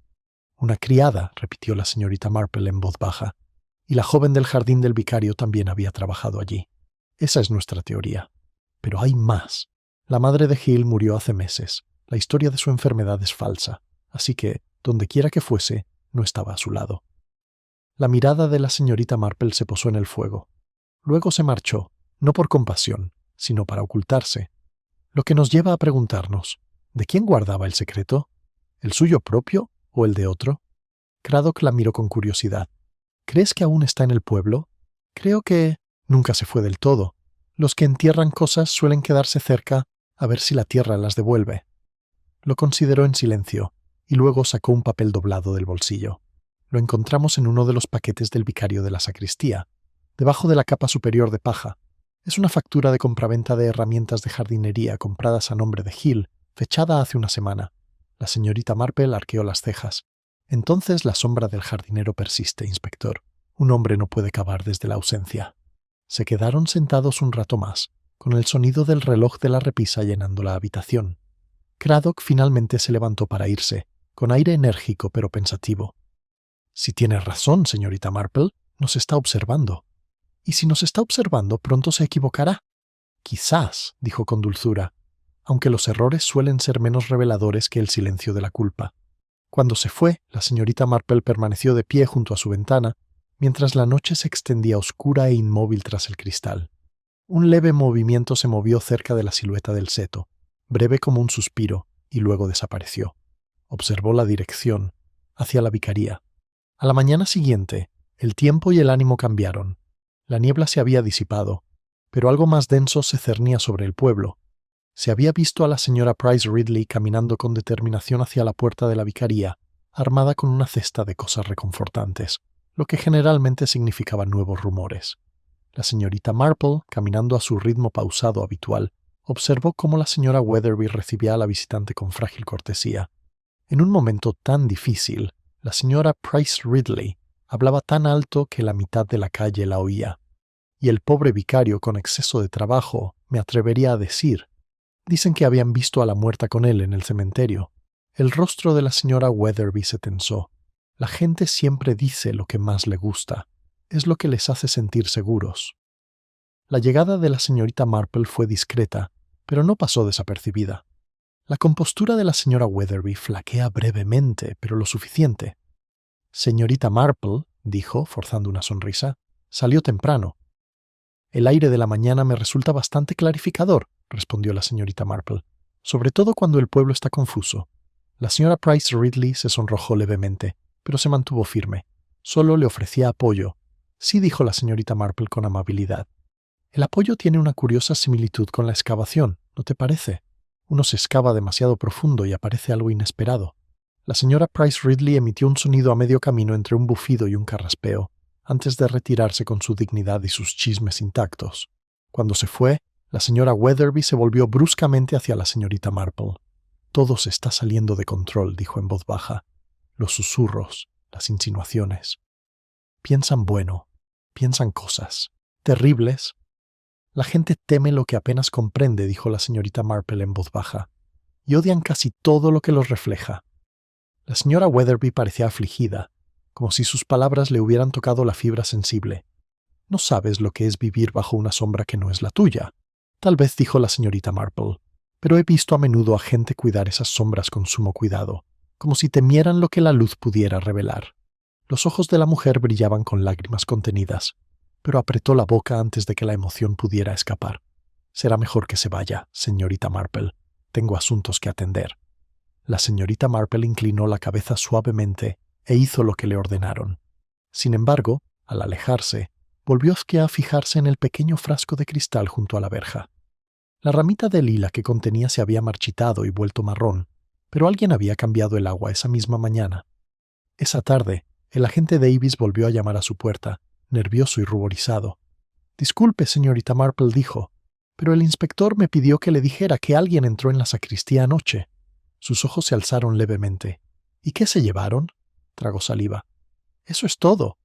Una criada, repitió la señorita Marple en voz baja. Y la joven del jardín del vicario también había trabajado allí. Esa es nuestra teoría. Pero hay más. La madre de Hill murió hace meses. La historia de su enfermedad es falsa. Así que, donde quiera que fuese, no estaba a su lado. La mirada de la señorita Marple se posó en el fuego. Luego se marchó, no por compasión, sino para ocultarse. Lo que nos lleva a preguntarnos, ¿de quién guardaba el secreto? ¿El suyo propio o el de otro? Craddock la miró con curiosidad. ¿Crees que aún está en el pueblo? Creo que nunca se fue del todo. Los que entierran cosas suelen quedarse cerca a ver si la tierra las devuelve. Lo consideró en silencio y luego sacó un papel doblado del bolsillo. Lo encontramos en uno de los paquetes del vicario de la sacristía, debajo de la capa superior de paja. Es una factura de compraventa de herramientas de jardinería compradas a nombre de Hill, fechada hace una semana. La señorita Marple arqueó las cejas. Entonces la sombra del jardinero persiste, inspector. Un hombre no puede cavar desde la ausencia. Se quedaron sentados un rato más, con el sonido del reloj de la repisa llenando la habitación. Craddock finalmente se levantó para irse, con aire enérgico pero pensativo. Si tiene razón, señorita Marple, nos está observando. Y si nos está observando, pronto se equivocará. Quizás, dijo con dulzura, aunque los errores suelen ser menos reveladores que el silencio de la culpa. Cuando se fue, la señorita Marple permaneció de pie junto a su ventana, mientras la noche se extendía oscura e inmóvil tras el cristal. Un leve movimiento se movió cerca de la silueta del seto, breve como un suspiro, y luego desapareció. Observó la dirección, hacia la vicaría. A la mañana siguiente, el tiempo y el ánimo cambiaron. La niebla se había disipado, pero algo más denso se cernía sobre el pueblo. Se había visto a la señora Price Ridley caminando con determinación hacia la puerta de la vicaría, armada con una cesta de cosas reconfortantes, lo que generalmente significaba nuevos rumores. La señorita Marple, caminando a su ritmo pausado habitual, observó cómo la señora Weatherby recibía a la visitante con frágil cortesía. En un momento tan difícil, la señora Price Ridley hablaba tan alto que la mitad de la calle la oía. Y el pobre vicario, con exceso de trabajo, me atrevería a decir. Dicen que habían visto a la muerta con él en el cementerio. El rostro de la señora Weatherby se tensó. La gente siempre dice lo que más le gusta. Es lo que les hace sentir seguros. La llegada de la señorita Marple fue discreta, pero no pasó desapercibida. La compostura de la señora Weatherby flaquea brevemente, pero lo suficiente. Señorita Marple, dijo, forzando una sonrisa, salió temprano. El aire de la mañana me resulta bastante clarificador, respondió la señorita Marple, sobre todo cuando el pueblo está confuso. La señora Price Ridley se sonrojó levemente, pero se mantuvo firme. Solo le ofrecía apoyo. Sí, dijo la señorita Marple con amabilidad. El apoyo tiene una curiosa similitud con la excavación, ¿no te parece? Uno se excava demasiado profundo y aparece algo inesperado. La señora Price Ridley emitió un sonido a medio camino entre un bufido y un carraspeo, antes de retirarse con su dignidad y sus chismes intactos. Cuando se fue, la señora Weatherby se volvió bruscamente hacia la señorita Marple. Todo se está saliendo de control, dijo en voz baja. Los susurros, las insinuaciones. Piensan bueno, piensan cosas terribles. La gente teme lo que apenas comprende, dijo la señorita Marple en voz baja, y odian casi todo lo que los refleja. La señora Weatherby parecía afligida, como si sus palabras le hubieran tocado la fibra sensible. No sabes lo que es vivir bajo una sombra que no es la tuya. Tal vez, dijo la señorita Marple, pero he visto a menudo a gente cuidar esas sombras con sumo cuidado, como si temieran lo que la luz pudiera revelar. Los ojos de la mujer brillaban con lágrimas contenidas, pero apretó la boca antes de que la emoción pudiera escapar. Será mejor que se vaya, señorita Marple. Tengo asuntos que atender. La señorita Marple inclinó la cabeza suavemente e hizo lo que le ordenaron. Sin embargo, al alejarse, volvió a fijarse en el pequeño frasco de cristal junto a la verja. La ramita de lila que contenía se había marchitado y vuelto marrón, pero alguien había cambiado el agua esa misma mañana. Esa tarde, el agente Davis volvió a llamar a su puerta, nervioso y ruborizado. «Disculpe, señorita Marple», dijo, «pero el inspector me pidió que le dijera que alguien entró en la sacristía anoche». Sus ojos se alzaron levemente. «¿Y qué se llevaron?», tragó saliva. «Eso es todo».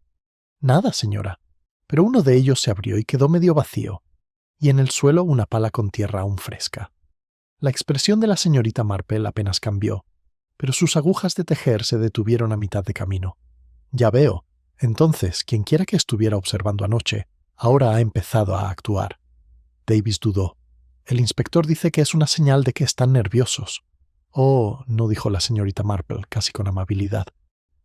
«Nada, señora». Pero uno de ellos se abrió y quedó medio vacío, y en el suelo una pala con tierra aún fresca. La expresión de la señorita Marple apenas cambió. pero sus agujas de tejer se detuvieron a mitad de camino. Ya veo. Entonces, quienquiera que estuviera observando anoche, ahora ha empezado a actuar. Davis dudó. El inspector dice que es una señal de que están nerviosos. Oh, no, dijo la señorita Marple, casi con amabilidad.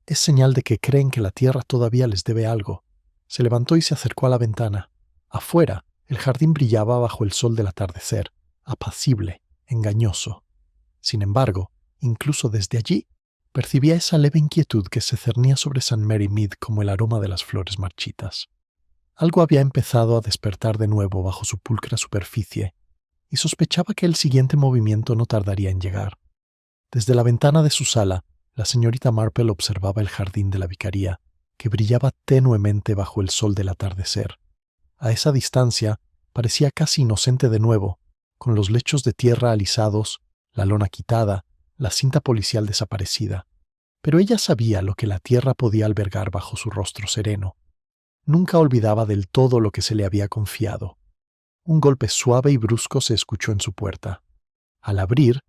Es señal de que creen que la tierra todavía les debe algo. Se levantó y se acercó a la ventana. Afuera, el jardín brillaba bajo el sol del atardecer, apacible, engañoso. Sin embargo, incluso desde allí, percibía esa leve inquietud que se cernía sobre St. Mary Mead como el aroma de las flores marchitas. Algo había empezado a despertar de nuevo bajo su pulcra superficie, y sospechaba que el siguiente movimiento no tardaría en llegar. Desde la ventana de su sala, la señorita Marple observaba el jardín de la vicaría, que brillaba tenuemente bajo el sol del atardecer. A esa distancia, parecía casi inocente de nuevo, con los lechos de tierra alisados, la lona quitada, la cinta policial desaparecida. Pero ella sabía lo que la tierra podía albergar bajo su rostro sereno. Nunca olvidaba del todo lo que se le había confiado. Un golpe suave y brusco se escuchó en su puerta. Al abrir,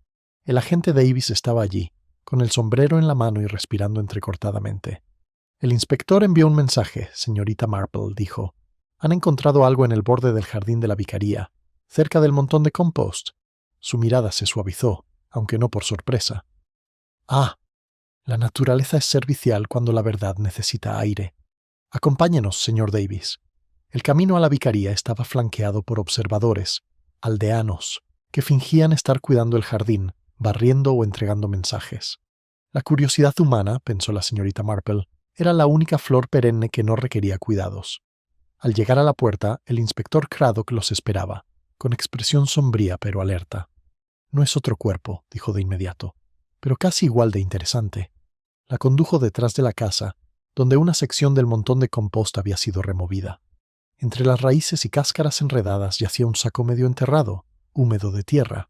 el agente Davis estaba allí, con el sombrero en la mano y respirando entrecortadamente. El inspector envió un mensaje, señorita Marple, dijo. Han encontrado algo en el borde del jardín de la vicaría, cerca del montón de compost. Su mirada se suavizó, aunque no por sorpresa. Ah, la naturaleza es servicial cuando la verdad necesita aire. Acompáñenos, señor Davis. El camino a la vicaría estaba flanqueado por observadores, aldeanos, que fingían estar cuidando el jardín, barriendo o entregando mensajes. La curiosidad humana, pensó la señorita Marple, era la única flor perenne que no requería cuidados. Al llegar a la puerta, el inspector Craddock los esperaba, con expresión sombría pero alerta. No es otro cuerpo, dijo de inmediato, pero casi igual de interesante. La condujo detrás de la casa, donde una sección del montón de compost había sido removida. Entre las raíces y cáscaras enredadas yacía un saco medio enterrado, húmedo de tierra.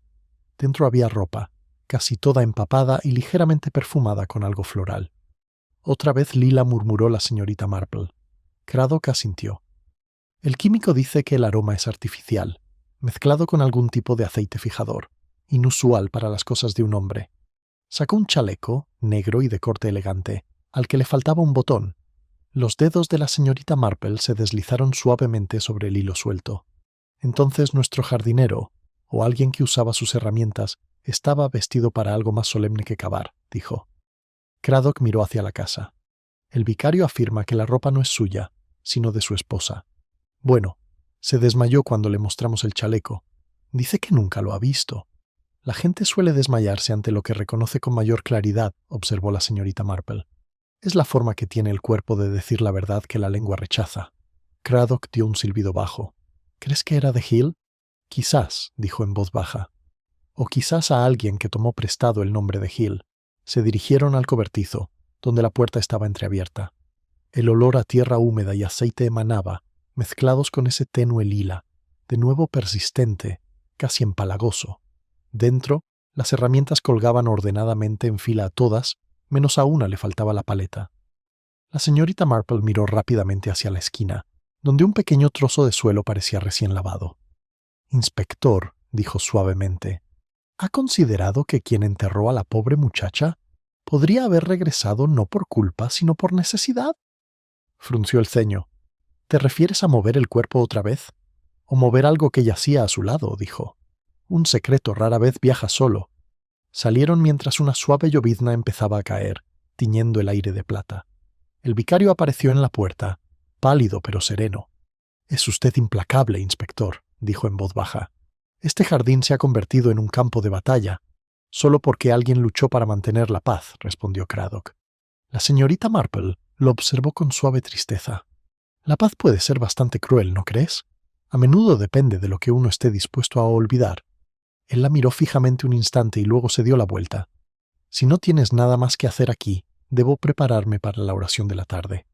Dentro había ropa, casi toda empapada y ligeramente perfumada con algo floral. Otra vez lila, murmuró la señorita Marple. Craddock asintió. El químico dice que el aroma es artificial, mezclado con algún tipo de aceite fijador, inusual para las cosas de un hombre. Sacó un chaleco, negro y de corte elegante, al que le faltaba un botón. Los dedos de la señorita Marple se deslizaron suavemente sobre el hilo suelto. Entonces nuestro jardinero, o alguien que usaba sus herramientas, estaba vestido para algo más solemne que cavar, dijo. Craddock miró hacia la casa. El vicario afirma que la ropa no es suya, sino de su esposa. Bueno, se desmayó cuando le mostramos el chaleco. Dice que nunca lo ha visto. La gente suele desmayarse ante lo que reconoce con mayor claridad, observó la señorita Marple. Es la forma que tiene el cuerpo de decir la verdad que la lengua rechaza. Craddock dio un silbido bajo. ¿Crees que era de Hill? Quizás, dijo en voz baja. O quizás a alguien que tomó prestado el nombre de Hill. Se dirigieron al cobertizo, donde la puerta estaba entreabierta. El olor a tierra húmeda y aceite emanaba, mezclados con ese tenue lila, de nuevo persistente, casi empalagoso. Dentro, las herramientas colgaban ordenadamente en fila a todas, menos a una le faltaba la paleta. La señorita Marple miró rápidamente hacia la esquina, donde un pequeño trozo de suelo parecía recién lavado. Inspector, dijo suavemente, ¿ha considerado que quien enterró a la pobre muchacha podría haber regresado no por culpa, sino por necesidad? Frunció el ceño. ¿Te refieres a mover el cuerpo otra vez? ¿O mover algo que yacía a su lado?, dijo. Un secreto rara vez viaja solo. Salieron mientras una suave llovizna empezaba a caer, tiñendo el aire de plata. El vicario apareció en la puerta, pálido pero sereno. «Es usted implacable, inspector», dijo en voz baja. «Este jardín se ha convertido en un campo de batalla, solo porque alguien luchó para mantener la paz», respondió Craddock. La señorita Marple lo observó con suave tristeza. «La paz puede ser bastante cruel, ¿no crees? A menudo depende de lo que uno esté dispuesto a olvidar». Él la miró fijamente un instante y luego se dio la vuelta. «Si no tienes nada más que hacer aquí, debo prepararme para la oración de la tarde».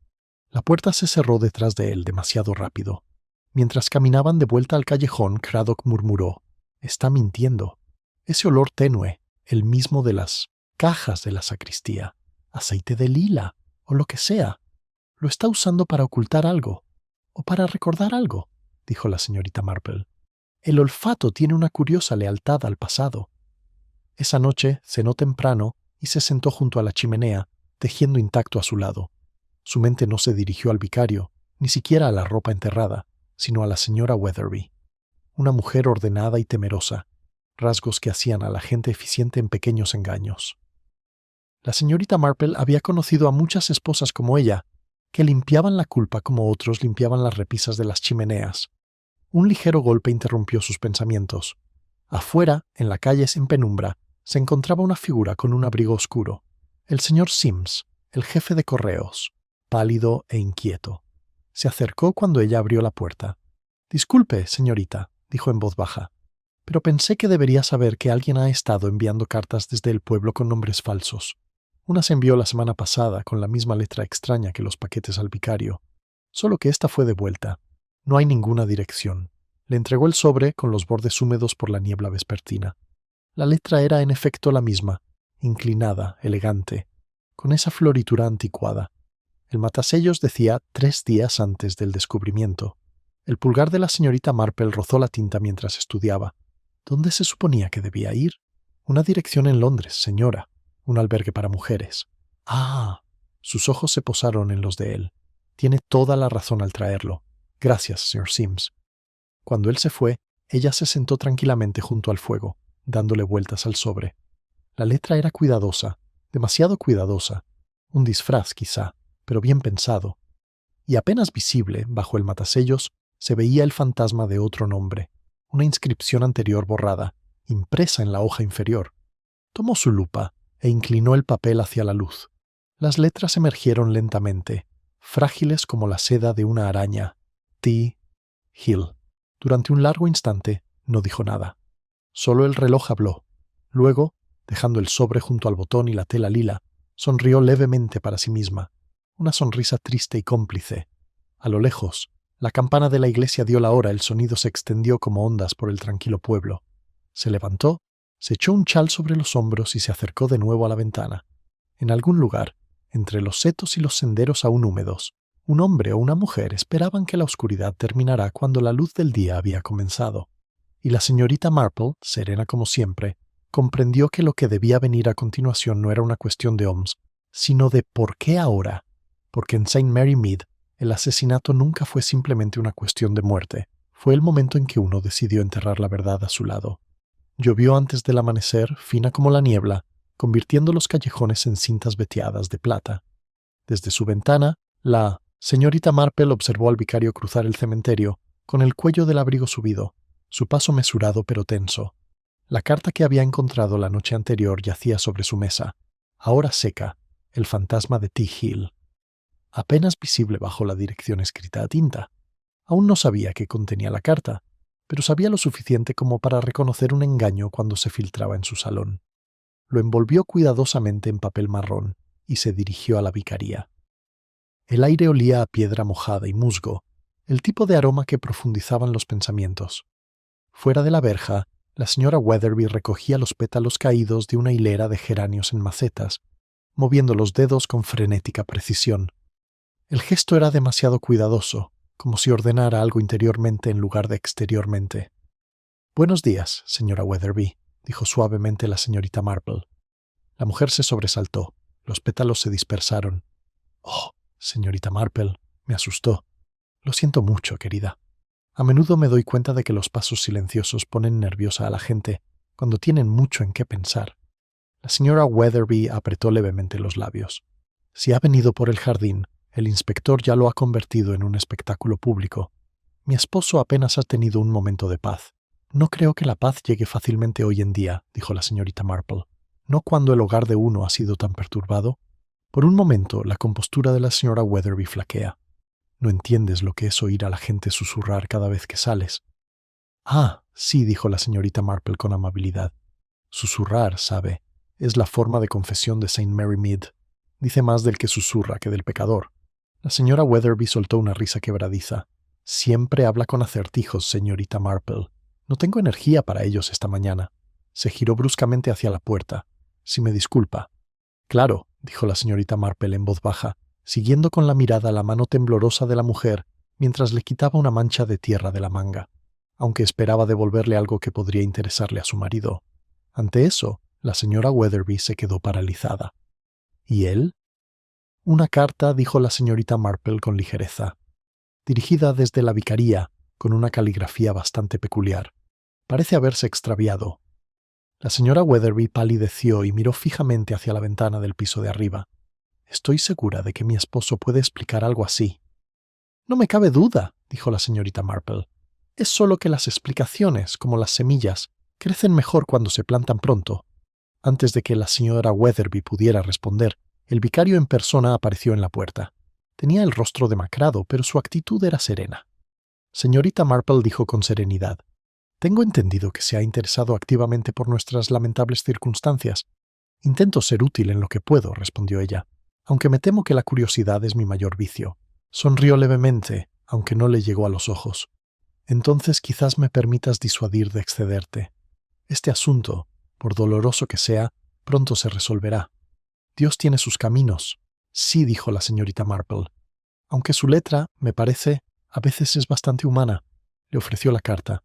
La puerta se cerró detrás de él demasiado rápido. Mientras caminaban de vuelta al callejón, Craddock murmuró: «Está mintiendo. Ese olor tenue, el mismo de las cajas de la sacristía, aceite de lila, o lo que sea, lo está usando para ocultar algo, o para recordar algo», dijo la señorita Marple. «El olfato tiene una curiosa lealtad al pasado». Esa noche cenó temprano y se sentó junto a la chimenea, tejiendo intacto a su lado. Su mente no se dirigió al vicario, ni siquiera a la ropa enterrada, sino a la señora Weatherby. Una mujer ordenada y temerosa, rasgos que hacían a la gente eficiente en pequeños engaños. La señorita Marple había conocido a muchas esposas como ella, que limpiaban la culpa como otros limpiaban las repisas de las chimeneas. Un ligero golpe interrumpió sus pensamientos. Afuera, en la calle sin penumbra, se encontraba una figura con un abrigo oscuro. El señor Sims, el jefe de correos, pálido e inquieto. Se acercó cuando ella abrió la puerta. «Disculpe, señorita», dijo en voz baja, «pero pensé que debería saber que alguien ha estado enviando cartas desde el pueblo con nombres falsos. Una se envió la semana pasada con la misma letra extraña que los paquetes al vicario, solo que esta fue devuelta. No hay ninguna dirección». Le entregó el sobre con los bordes húmedos por la niebla vespertina. La letra era en efecto la misma, inclinada, elegante, con esa floritura anticuada. El matasellos decía 3 días antes del descubrimiento. El pulgar de la señorita Marple rozó la tinta mientras estudiaba. ¿Dónde se suponía que debía ir? Una dirección en Londres, señora. Un albergue para mujeres. ¡Ah! Sus ojos se posaron en los de él. Tiene toda la razón al traerlo. Gracias, señor Sims. Cuando él se fue, ella se sentó tranquilamente junto al fuego, dándole vueltas al sobre. La letra era cuidadosa, demasiado cuidadosa. Un disfraz, quizá, pero bien pensado. Y apenas visible, bajo el matasellos, se veía el fantasma de otro nombre, una inscripción anterior borrada, impresa en la hoja inferior. Tomó su lupa e inclinó el papel hacia la luz. Las letras emergieron lentamente, frágiles como la seda de una araña. T. Hill. Durante un largo instante no dijo nada. Solo el reloj habló. Luego, dejando el sobre junto al botón y la tela lila, sonrió levemente para sí misma, una sonrisa triste y cómplice. A lo lejos, la campana de la iglesia dio la hora, el sonido se extendió como ondas por el tranquilo pueblo. Se levantó, se echó un chal sobre los hombros y se acercó de nuevo a la ventana. En algún lugar, entre los setos y los senderos aún húmedos, un hombre o una mujer esperaban que la oscuridad terminara cuando la luz del día había comenzado. Y la señorita Marple, serena como siempre, comprendió que lo que debía venir a continuación no era una cuestión de Holmes, sino de ¿por qué ahora? Porque en St. Mary Mead el asesinato nunca fue simplemente una cuestión de muerte. Fue el momento en que uno decidió enterrar la verdad a su lado. Llovió antes del amanecer, fina como la niebla, convirtiendo los callejones en cintas veteadas de plata. Desde su ventana, la señorita Marple observó al vicario cruzar el cementerio, con el cuello del abrigo subido, su paso mesurado pero tenso. La carta que había encontrado la noche anterior yacía sobre su mesa, ahora seca, el fantasma de T. Hill. Apenas visible bajo la dirección escrita a tinta. Aún no sabía qué contenía la carta, pero sabía lo suficiente como para reconocer un engaño cuando se filtraba en su salón. Lo envolvió cuidadosamente en papel marrón y se dirigió a la vicaría. El aire olía a piedra mojada y musgo, el tipo de aroma que profundizaban los pensamientos. Fuera de la verja, la señora Weatherby recogía los pétalos caídos de una hilera de geranios en macetas, moviendo los dedos con frenética precisión. El gesto era demasiado cuidadoso, como si ordenara algo interiormente en lugar de exteriormente. «Buenos días, señora Weatherby», dijo suavemente la señorita Marple. La mujer se sobresaltó. Los pétalos se dispersaron. «Oh, señorita Marple», me asustó. «Lo siento mucho, querida. A menudo me doy cuenta de que los pasos silenciosos ponen nerviosa a la gente cuando tienen mucho en qué pensar». La señora Weatherby apretó levemente los labios. «Si ha venido por el jardín, el inspector ya lo ha convertido en un espectáculo público. Mi esposo apenas ha tenido un momento de paz. No creo que la paz llegue fácilmente hoy en día», dijo la señorita Marple. «No cuando el hogar de uno ha sido tan perturbado». Por un momento, la compostura de la señora Weatherby flaquea. «No entiendes lo que es oír a la gente susurrar cada vez que sales». «Ah, sí», dijo la señorita Marple con amabilidad. «Susurrar, sabe, es la forma de confesión de St. Mary Mead. Dice más del que susurra que del pecador». La señora Weatherby soltó una risa quebradiza. «Siempre habla con acertijos, señorita Marple. No tengo energía para ellos esta mañana». Se giró bruscamente hacia la puerta. «Si me disculpa». «Claro», dijo la señorita Marple en voz baja, siguiendo con la mirada la mano temblorosa de la mujer mientras le quitaba una mancha de tierra de la manga, aunque esperaba devolverle algo que podría interesarle a su marido. Ante eso, La señora Weatherby se quedó paralizada. ¿Y él? Una carta, dijo la señorita Marple con ligereza, dirigida desde la vicaría, con una caligrafía bastante peculiar. Parece haberse extraviado. La señora Weatherby palideció y miró fijamente hacia la ventana del piso de arriba. Estoy segura de que mi esposo puede explicar algo así. No me cabe duda, dijo la señorita Marple. Es solo que las explicaciones, como las semillas, crecen mejor cuando se plantan pronto. Antes de que la señora Weatherby pudiera responder, el vicario en persona apareció en la puerta. Tenía el rostro demacrado, pero su actitud era serena. Señorita Marple dijo con serenidad: «Tengo entendido que se ha interesado activamente por nuestras lamentables circunstancias. Intento ser útil en lo que puedo», respondió ella, «aunque me temo que la curiosidad es mi mayor vicio». Sonrió levemente, aunque no le llegó a los ojos. «Entonces quizás me permitas disuadir de excederte. Este asunto, por doloroso que sea, pronto se resolverá. Dios tiene sus caminos». «Sí», dijo la señorita Marple, «aunque su letra, me parece, a veces es bastante humana». Le ofreció la carta.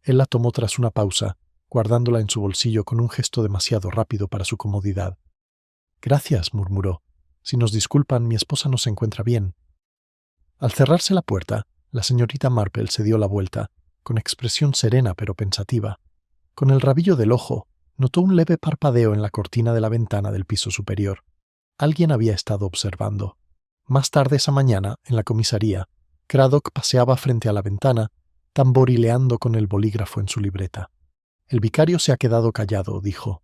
Él la tomó tras una pausa, guardándola en su bolsillo con un gesto demasiado rápido para su comodidad. «Gracias», murmuró. «Si nos disculpan, mi esposa no se encuentra bien». Al cerrarse la puerta, la señorita Marple se dio la vuelta, con expresión serena pero pensativa. Con el rabillo del ojo, notó un leve parpadeo en la cortina de la ventana del piso superior. Alguien había estado observando. Más tarde esa mañana, en la comisaría, Craddock paseaba frente a la ventana, tamborileando con el bolígrafo en su libreta. «El vicario se ha quedado callado», dijo.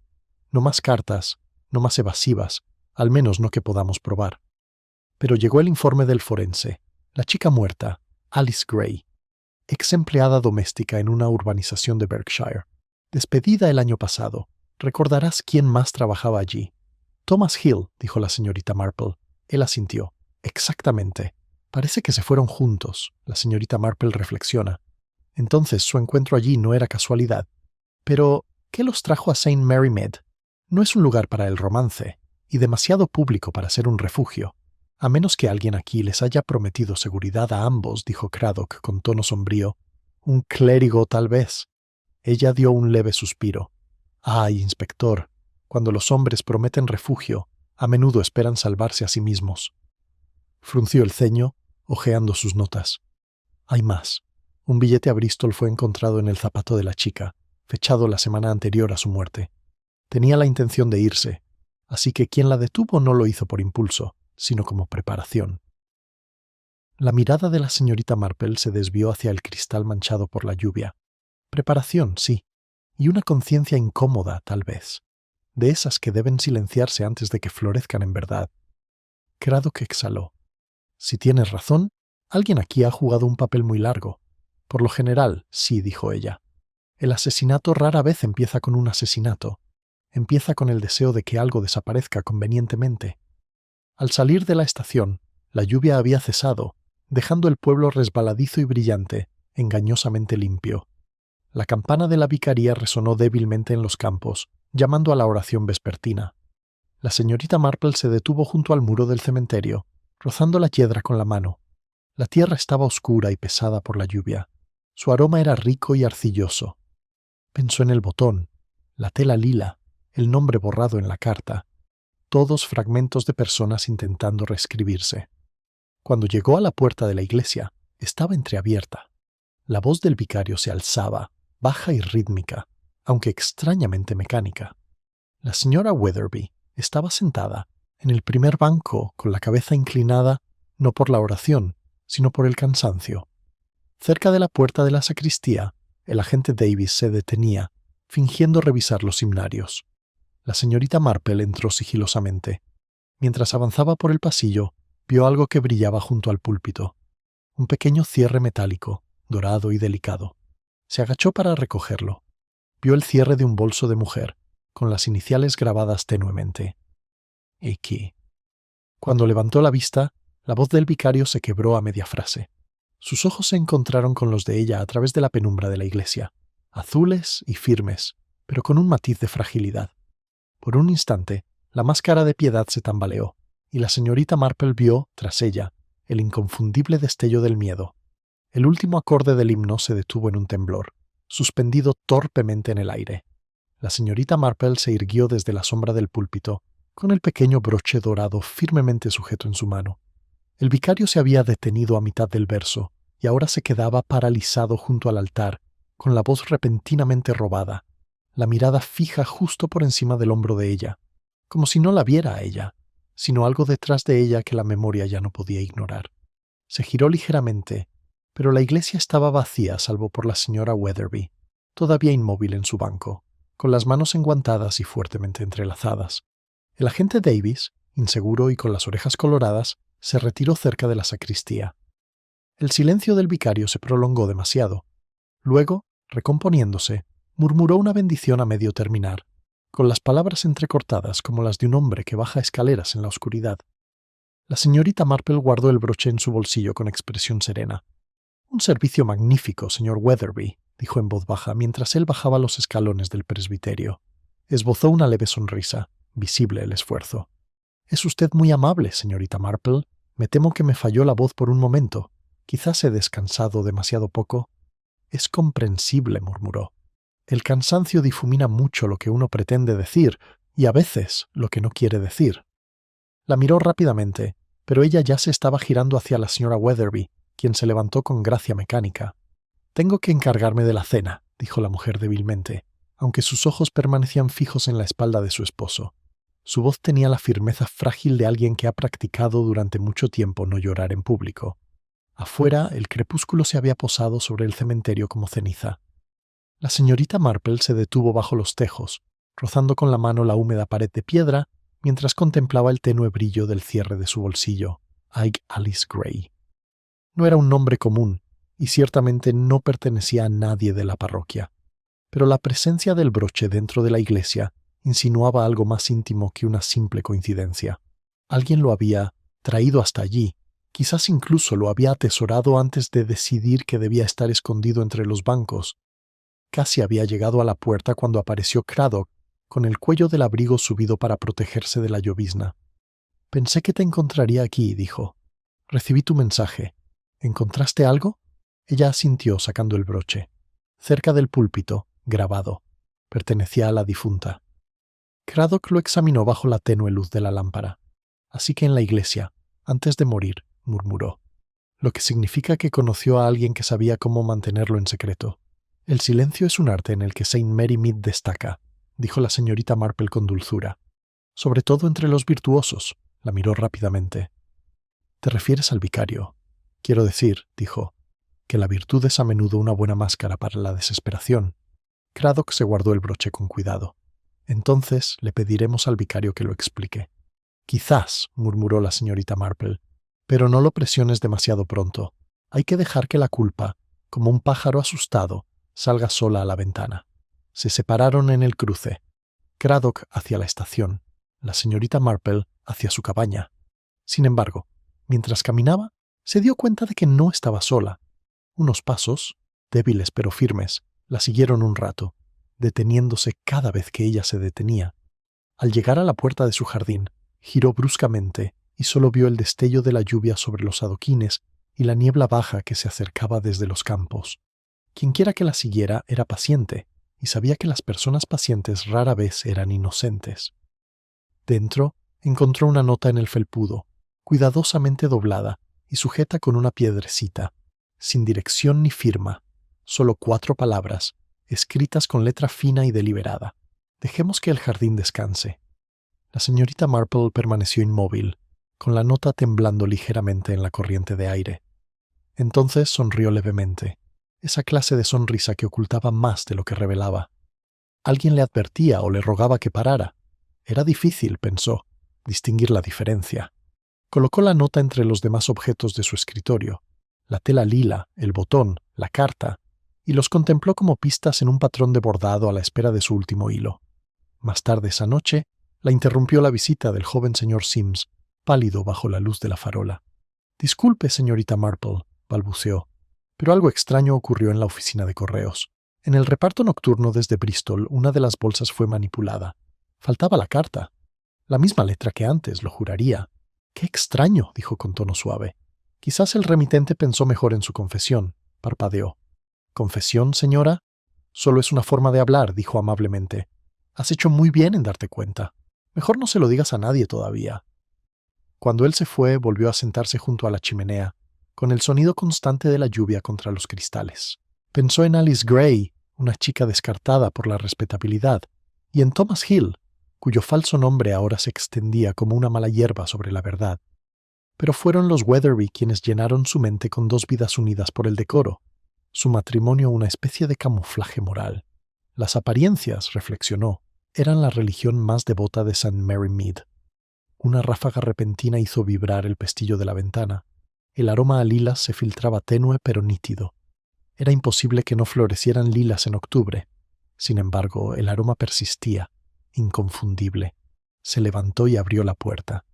«No más cartas, no más evasivas, al menos no que podamos probar». Pero llegó el informe del forense. La chica muerta, Alice Gray, ex empleada doméstica en una urbanización de Berkshire, despedida el año pasado. ¿Recordarás quién más trabajaba allí? «Thomas Hill», dijo la señorita Marple. Él asintió. «Exactamente. Parece que se fueron juntos». La señorita Marple reflexiona. Entonces su encuentro allí no era casualidad. Pero, ¿qué los trajo a St. Mary Mead? No es un lugar para el romance, y demasiado público para ser un refugio. «A menos que alguien aquí les haya prometido seguridad a ambos», dijo Craddock con tono sombrío. «Un clérigo, tal vez». Ella dio un leve suspiro. «Ay, inspector, cuando los hombres prometen refugio, a menudo esperan salvarse a sí mismos». Frunció el ceño, hojeando sus notas. «Hay más. Un billete a Bristol fue encontrado en el zapato de la chica, fechado la semana anterior a su muerte. Tenía la intención de irse, así que quien la detuvo no lo hizo por impulso, sino como preparación». La mirada de la señorita Marple se desvió hacia el cristal manchado por la lluvia. Preparación, sí, y una conciencia incómoda, tal vez, de esas que deben silenciarse antes de que florezcan en verdad. Craddock exhaló. «Si tienes razón, alguien aquí ha jugado un papel muy largo». «Por lo general, sí», dijo ella. «El asesinato rara vez empieza con un asesinato. Empieza con el deseo de que algo desaparezca convenientemente». Al salir de la estación, la lluvia había cesado, dejando el pueblo resbaladizo y brillante, engañosamente limpio. La campana de la vicaría resonó débilmente en los campos, llamando a la oración vespertina. La señorita Marple se detuvo junto al muro del cementerio, rozando la hiedra con la mano. La tierra estaba oscura y pesada por la lluvia. Su aroma era rico y arcilloso. Pensó en el botón, la tela lila, el nombre borrado en la carta, todos fragmentos de personas intentando reescribirse. Cuando llegó a la puerta de la iglesia, estaba entreabierta. La voz del vicario se alzaba, baja y rítmica, aunque extrañamente mecánica. La señora Weatherby estaba sentada en el primer banco con la cabeza inclinada no por la oración, sino por el cansancio. Cerca de la puerta de la sacristía, el agente Davis se detenía, fingiendo revisar los himnarios. La señorita Marple entró sigilosamente. Mientras avanzaba por el pasillo, vio algo que brillaba junto al púlpito. Un pequeño cierre metálico, dorado y delicado. Se agachó para recogerlo. Vio el cierre de un bolso de mujer, con las iniciales grabadas tenuemente. «X». Cuando levantó la vista, la voz del vicario se quebró a media frase. Sus ojos se encontraron con los de ella a través de la penumbra de la iglesia, azules y firmes, pero con un matiz de fragilidad. Por un instante, la máscara de piedad se tambaleó, y la señorita Marple vio, tras ella, el inconfundible destello del miedo. El último acorde del himno se detuvo en un temblor, suspendido torpemente en el aire. La señorita Marple se irguió desde la sombra del púlpito, con el pequeño broche dorado firmemente sujeto en su mano. El vicario se había detenido a mitad del verso, y ahora se quedaba paralizado junto al altar, con la voz repentinamente robada, la mirada fija justo por encima del hombro de ella, como si no la viera a ella, sino algo detrás de ella que la memoria ya no podía ignorar. Se giró ligeramente, pero la iglesia estaba vacía salvo por la señora Weatherby, todavía inmóvil en su banco, con las manos enguantadas y fuertemente entrelazadas. El agente Davis, inseguro y con las orejas coloradas, se retiró cerca de la sacristía. El silencio del vicario se prolongó demasiado. Luego, recomponiéndose, murmuró una bendición a medio terminar, con las palabras entrecortadas como las de un hombre que baja escaleras en la oscuridad. La señorita Marple guardó el broche en su bolsillo con expresión serena. «Un servicio magnífico, señor Weatherby», dijo en voz baja mientras él bajaba los escalones del presbiterio. Esbozó una leve sonrisa, visible el esfuerzo. «Es usted muy amable, señorita Marple. Me temo que me falló la voz por un momento. Quizás he descansado demasiado poco». «Es comprensible», murmuró. «El cansancio difumina mucho lo que uno pretende decir y a veces lo que no quiere decir». La miró rápidamente, pero ella ya se estaba girando hacia la señora Weatherby, quien se levantó con gracia mecánica. «Tengo que encargarme de la cena», dijo la mujer débilmente, aunque sus ojos permanecían fijos en la espalda de su esposo. Su voz tenía la firmeza frágil de alguien que ha practicado durante mucho tiempo no llorar en público. Afuera, el crepúsculo se había posado sobre el cementerio como ceniza. La señorita Marple se detuvo bajo los tejos, rozando con la mano la húmeda pared de piedra, mientras contemplaba el tenue brillo del cierre de su bolsillo, Ike Alice Gray. No era un nombre común, y ciertamente no pertenecía a nadie de la parroquia, pero la presencia del broche dentro de la iglesia insinuaba algo más íntimo que una simple coincidencia. Alguien lo había traído hasta allí, quizás incluso lo había atesorado antes de decidir que debía estar escondido entre los bancos. Casi había llegado a la puerta cuando apareció Craddock, con el cuello del abrigo subido para protegerse de la llovizna. «Pensé que te encontraría aquí», dijo. «Recibí tu mensaje. ¿Encontraste algo?» Ella asintió sacando el broche. Cerca del púlpito, grabado. Pertenecía a la difunta. Craddock lo examinó bajo la tenue luz de la lámpara. «Así que en la iglesia, antes de morir», murmuró. «Lo que significa que conoció a alguien que sabía cómo mantenerlo en secreto. El silencio es un arte en el que Saint Mary Mead destaca», dijo la señorita Marple con dulzura. «Sobre todo entre los virtuosos», la miró rápidamente. «¿Te refieres al vicario?» «Quiero decir», dijo, «que la virtud es a menudo una buena máscara para la desesperación». Craddock se guardó el broche con cuidado. «Entonces le pediremos al vicario que lo explique». «Quizás», murmuró la señorita Marple, «pero no lo presiones demasiado pronto. Hay que dejar que la culpa, como un pájaro asustado, salga sola a la ventana». Se separaron en el cruce. Craddock hacia la estación, la señorita Marple hacia su cabaña. Sin embargo, mientras caminaba, se dio cuenta de que no estaba sola. Unos pasos, débiles pero firmes, la siguieron un rato, deteniéndose cada vez que ella se detenía. Al llegar a la puerta de su jardín, giró bruscamente y solo vio el destello de la lluvia sobre los adoquines y la niebla baja que se acercaba desde los campos. Quienquiera que la siguiera era paciente, y sabía que las personas pacientes rara vez eran inocentes. Dentro, encontró una nota en el felpudo, cuidadosamente doblada y sujeta con una piedrecita, sin dirección ni firma, solo 4 palabras, escritas con letra fina y deliberada. «Dejemos que el jardín descanse». La señorita Marple permaneció inmóvil, con la nota temblando ligeramente en la corriente de aire. Entonces sonrió levemente, esa clase de sonrisa que ocultaba más de lo que revelaba. Alguien le advertía o le rogaba que parara. Era difícil, pensó, distinguir la diferencia. Colocó la nota entre los demás objetos de su escritorio, la tela lila, el botón, la carta, y los contempló como pistas en un patrón de bordado a la espera de su último hilo. Más tarde esa noche, la interrumpió la visita del joven señor Sims, pálido bajo la luz de la farola. «Disculpe, señorita Marple», balbuceó, pero algo extraño ocurrió en la oficina de correos. En el reparto nocturno desde Bristol, una de las bolsas fue manipulada. Faltaba la carta. La misma letra que antes, lo juraría. «Qué extraño», dijo con tono suave. Quizás el remitente pensó mejor en su confesión. Parpadeó. «¿Confesión, señora?» «Solo es una forma de hablar», dijo amablemente. Has hecho muy bien en darte cuenta. Mejor no se lo digas a nadie todavía. Cuando él se fue, volvió a sentarse junto a la chimenea, con el sonido constante de la lluvia contra los cristales. Pensó en Alice Gray, una chica descartada por la respetabilidad, y en Thomas Hill, cuyo falso nombre ahora se extendía como una mala hierba sobre la verdad. Pero fueron los Weatherby quienes llenaron su mente con dos vidas unidas por el decoro, su matrimonio una especie de camuflaje moral. Las apariencias, reflexionó, eran la religión más devota de St. Mary Mead. Una ráfaga repentina hizo vibrar el pestillo de la ventana. El aroma a lilas se filtraba tenue pero nítido. Era imposible que no florecieran lilas en octubre. Sin embargo, el aroma persistía, inconfundible. Se levantó y abrió la puerta.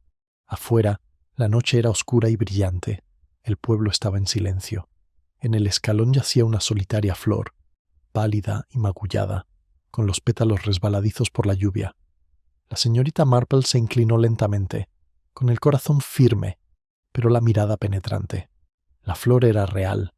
Afuera, la noche era oscura y brillante. El pueblo estaba en silencio. En el escalón yacía una solitaria flor, pálida y magullada, con los pétalos resbaladizos por la lluvia. La señorita Marple se inclinó lentamente, con el corazón firme, pero la mirada penetrante. La flor era real,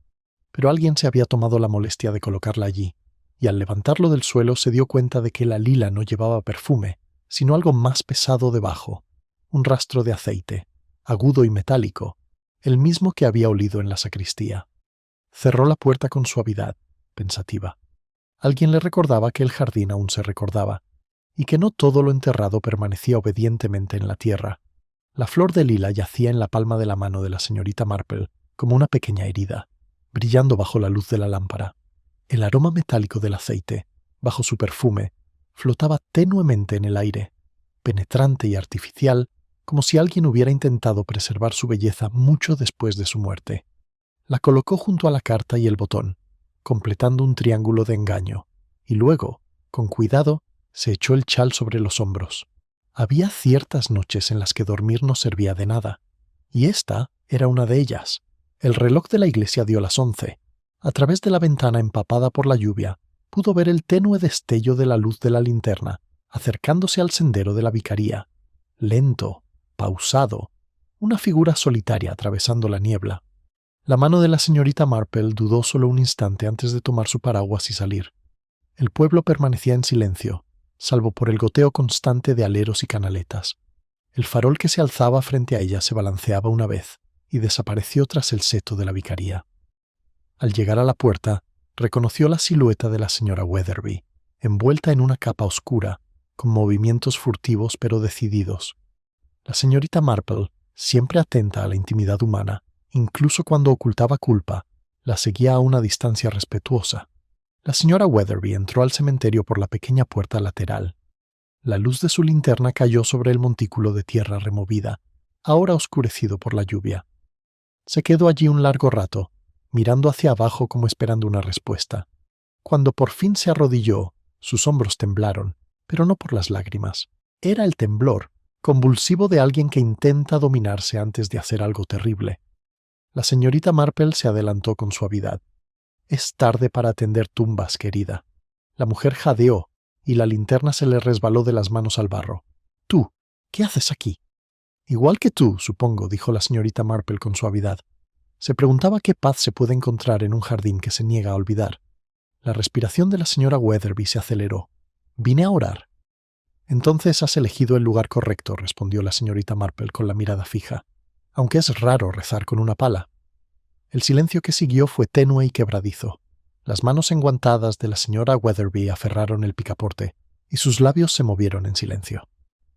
pero alguien se había tomado la molestia de colocarla allí, y al levantarlo del suelo se dio cuenta de que la lila no llevaba perfume, sino algo más pesado debajo, un rastro de aceite, agudo y metálico, el mismo que había olido en la sacristía. Cerró la puerta con suavidad, pensativa. Alguien le recordaba que el jardín aún se recordaba, y que no todo lo enterrado permanecía obedientemente en la tierra. La flor de lila yacía en la palma de la mano de la señorita Marple, como una pequeña herida, brillando bajo la luz de la lámpara. El aroma metálico del aceite, bajo su perfume, flotaba tenuemente en el aire, penetrante y artificial, como si alguien hubiera intentado preservar su belleza mucho después de su muerte. La colocó junto a la carta y el botón, completando un triángulo de engaño, y luego, con cuidado, se echó el chal sobre los hombros. Había ciertas noches en las que dormir no servía de nada, y esta era una de ellas. El reloj de la iglesia dio las 11. A través de la ventana empapada por la lluvia, pudo ver el tenue destello de la luz de la linterna, acercándose al sendero de la vicaría. Lento, pausado, una figura solitaria atravesando la niebla. La mano de la señorita Marple dudó solo un instante antes de tomar su paraguas y salir. El pueblo permanecía en silencio, salvo por el goteo constante de aleros y canaletas. El farol que se alzaba frente a ella se balanceaba una vez y desapareció tras el seto de la vicaría. Al llegar a la puerta, reconoció la silueta de la señora Weatherby, envuelta en una capa oscura, con movimientos furtivos pero decididos. La señorita Marple, siempre atenta a la intimidad humana, incluso cuando ocultaba culpa, la seguía a una distancia respetuosa. La señora Weatherby entró al cementerio por la pequeña puerta lateral. La luz de su linterna cayó sobre el montículo de tierra removida, ahora oscurecido por la lluvia. Se quedó allí un largo rato, mirando hacia abajo como esperando una respuesta. Cuando por fin se arrodilló, sus hombros temblaron, pero no por las lágrimas. Era el temblor, convulsivo de alguien que intenta dominarse antes de hacer algo terrible. La señorita Marple se adelantó con suavidad. «Es tarde para atender tumbas, querida». La mujer jadeó, y la linterna se le resbaló de las manos al barro. «Tú, ¿qué haces aquí?» «Igual que tú, supongo», dijo la señorita Marple con suavidad. Se preguntaba qué paz se puede encontrar en un jardín que se niega a olvidar. La respiración de la señora Weatherby se aceleró. «Vine a orar». «Entonces has elegido el lugar correcto», respondió la señorita Marple con la mirada fija, «aunque es raro rezar con una pala». El silencio que siguió fue tenue y quebradizo. Las manos enguantadas de la señora Weatherby aferraron el picaporte, y sus labios se movieron en silencio.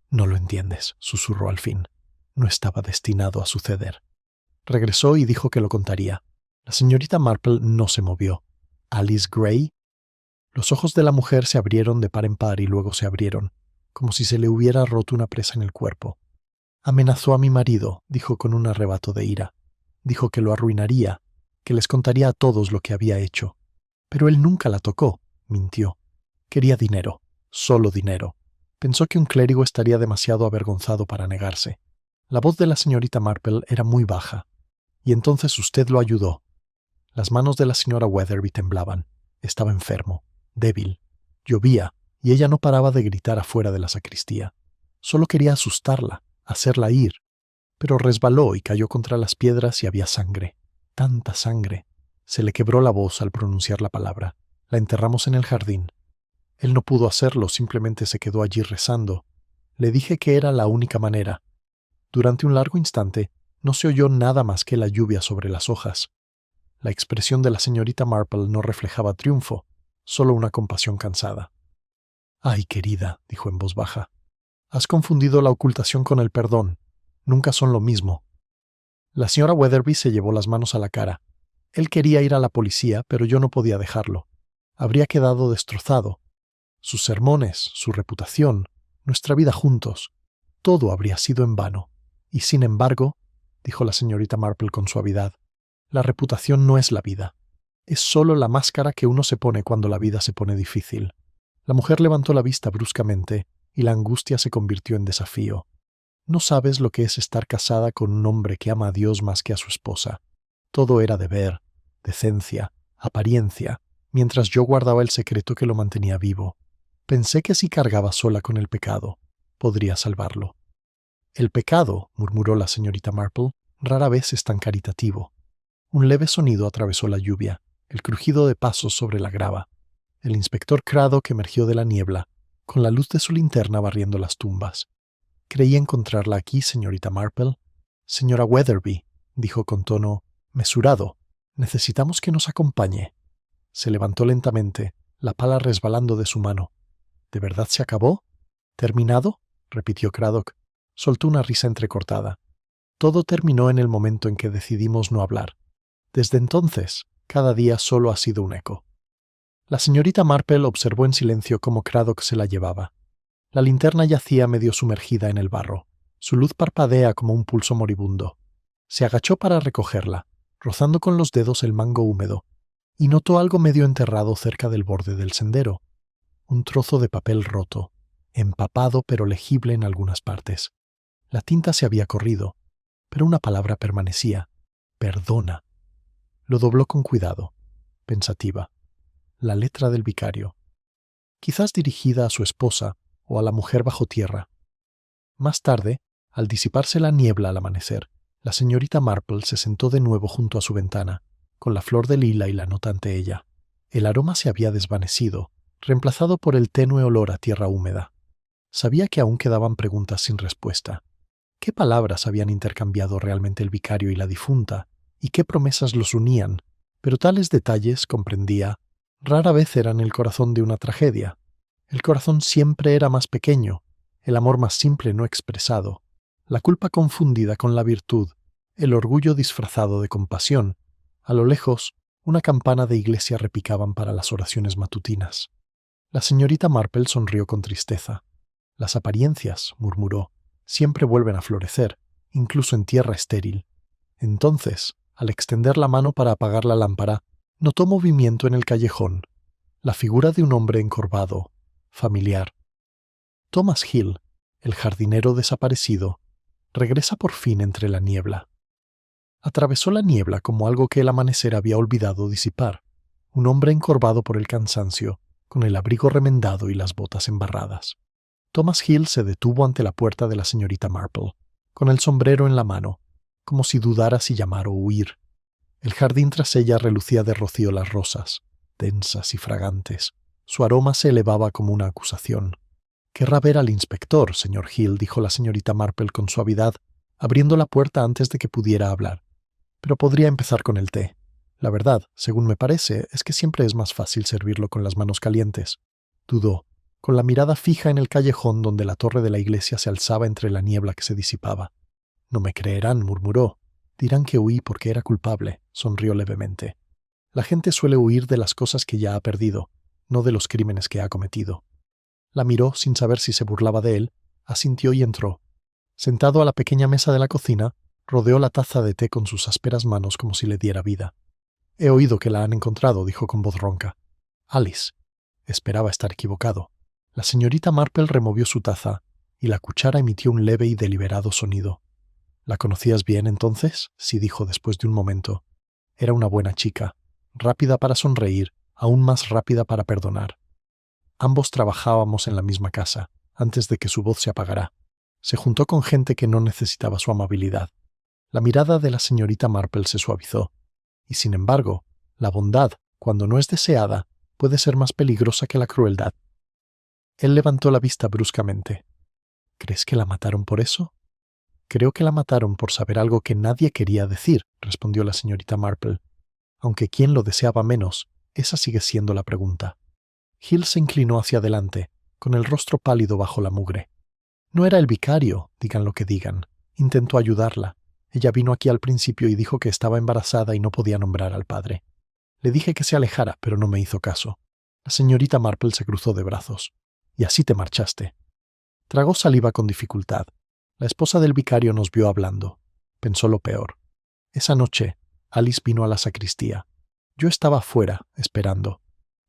«No lo entiendes», susurró al fin. «No estaba destinado a suceder». Regresó y dijo que lo contaría. La señorita Marple no se movió. «¿Alice Gray?» Los ojos de la mujer se abrieron de par en par y luego se abrieron, como si se le hubiera roto una presa en el cuerpo. «Amenazó a mi marido», dijo con un arrebato de ira. Dijo que lo arruinaría, que les contaría a todos lo que había hecho. Pero él nunca la tocó, mintió. Quería dinero, solo dinero. Pensó que un clérigo estaría demasiado avergonzado para negarse. La voz de la señorita Marple era muy baja. «Y entonces usted lo ayudó». Las manos de la señora Weatherby temblaban. Estaba enfermo, débil. Llovía, y ella no paraba de gritar afuera de la sacristía. Solo quería asustarla, hacerla ir. Pero resbaló y cayó contra las piedras y había sangre. Tanta sangre. Se le quebró la voz al pronunciar la palabra. La enterramos en el jardín. Él no pudo hacerlo, simplemente se quedó allí rezando. Le dije que era la única manera. Durante un largo instante, no se oyó nada más que la lluvia sobre las hojas. La expresión de la señorita Marple no reflejaba triunfo, solo una compasión cansada. «Ay, querida», dijo en voz baja, «has confundido la ocultación con el perdón. Nunca son lo mismo». La señora Weatherby se llevó las manos a la cara. Él quería ir a la policía, pero yo no podía dejarlo. Habría quedado destrozado. Sus sermones, su reputación, nuestra vida juntos, todo habría sido en vano. Y sin embargo, dijo la señorita Marple con suavidad, la reputación no es la vida. Es solo la máscara que uno se pone cuando la vida se pone difícil. La mujer levantó la vista bruscamente y la angustia se convirtió en desafío. No sabes lo que es estar casada con un hombre que ama a Dios más que a su esposa. Todo era deber, decencia, apariencia, mientras yo guardaba el secreto que lo mantenía vivo. Pensé que si cargaba sola con el pecado, podría salvarlo. «El pecado», murmuró la señorita Marple, «rara vez es tan caritativo». Un leve sonido atravesó la lluvia, el crujido de pasos sobre la grava. El inspector Craddock emergió de la niebla, con la luz de su linterna barriendo las tumbas. «Creí encontrarla aquí, señorita Marple». «Señora Weatherby», dijo con tono mesurado, «necesitamos que nos acompañe». Se levantó lentamente, la pala resbalando de su mano. «¿De verdad se acabó? ¿Terminado?», repitió Craddock. Soltó una risa entrecortada. «Todo terminó en el momento en que decidimos no hablar. Desde entonces, cada día solo ha sido un eco». La señorita Marple observó en silencio cómo Craddock se la llevaba. La linterna yacía medio sumergida en el barro. Su luz parpadea como un pulso moribundo. Se agachó para recogerla, rozando con los dedos el mango húmedo, y notó algo medio enterrado cerca del borde del sendero. Un trozo de papel roto, empapado pero legible en algunas partes. La tinta se había corrido, pero una palabra permanecía: «Perdona». Lo dobló con cuidado, pensativa. La letra del vicario. Quizás dirigida a su esposa o a la mujer bajo tierra. Más tarde, al disiparse la niebla al amanecer, la señorita Marple se sentó de nuevo junto a su ventana, con la flor de lila y la nota ante ella. El aroma se había desvanecido, reemplazado por el tenue olor a tierra húmeda. Sabía que aún quedaban preguntas sin respuesta. ¿Qué palabras habían intercambiado realmente el vicario y la difunta? ¿Y qué promesas los unían? Pero tales detalles, comprendía, rara vez eran el corazón de una tragedia. El corazón siempre era más pequeño, el amor más simple no expresado, la culpa confundida con la virtud, el orgullo disfrazado de compasión. A lo lejos, una campana de iglesia repicaban para las oraciones matutinas. La señorita Marple sonrió con tristeza. «Las apariencias», murmuró, «siempre vuelven a florecer, incluso en tierra estéril». Entonces, al extender la mano para apagar la lámpara, notó movimiento en el callejón, la figura de un hombre encorvado, familiar. Thomas Hill, el jardinero desaparecido, regresa por fin entre la niebla. Atravesó la niebla como algo que el amanecer había olvidado disipar, un hombre encorvado por el cansancio, con el abrigo remendado y las botas embarradas. Thomas Hill se detuvo ante la puerta de la señorita Marple, con el sombrero en la mano, como si dudara si llamar o huir. El jardín tras ella relucía de rocío las rosas, densas y fragantes. Su aroma se elevaba como una acusación. «Querrá ver al inspector, señor Hill», dijo la señorita Marple con suavidad, abriendo la puerta antes de que pudiera hablar. «Pero podría empezar con el té. La verdad, según me parece, es que siempre es más fácil servirlo con las manos calientes». Dudó, con la mirada fija en el callejón donde la torre de la iglesia se alzaba entre la niebla que se disipaba. «No me creerán», murmuró. «Dirán que huí porque era culpable», sonrió levemente. «La gente suele huir de las cosas que ya ha perdido, no de los crímenes que ha cometido». La miró sin saber si se burlaba de él, asintió y entró. Sentado a la pequeña mesa de la cocina, rodeó la taza de té con sus ásperas manos como si le diera vida. «He oído que la han encontrado», dijo con voz ronca. «Alice». Esperaba estar equivocado. La señorita Marple removió su taza, y la cuchara emitió un leve y deliberado sonido. «¿La conocías bien, entonces?», sí dijo después de un momento. «Era una buena chica, rápida para sonreír, aún más rápida para perdonar. Ambos trabajábamos en la misma casa, antes de que su voz se apagara. Se juntó con gente que no necesitaba su amabilidad. La mirada de la señorita Marple se suavizó. Y sin embargo, la bondad, cuando no es deseada, puede ser más peligrosa que la crueldad. Él levantó la vista bruscamente. ¿Crees que la mataron por eso? Creo que la mataron por saber algo que nadie quería decir, respondió la señorita Marple. Aunque quién lo deseaba menos, esa sigue siendo la pregunta. Hill se inclinó hacia adelante, con el rostro pálido bajo la mugre. No era el vicario, digan lo que digan. Intentó ayudarla. Ella vino aquí al principio y dijo que estaba embarazada y no podía nombrar al padre. Le dije que se alejara, pero no me hizo caso. La señorita Marple se cruzó de brazos. Y así te marchaste. Tragó saliva con dificultad. La esposa del vicario nos vio hablando. Pensó lo peor. Esa noche, Alice vino a la sacristía. Yo estaba afuera, esperando.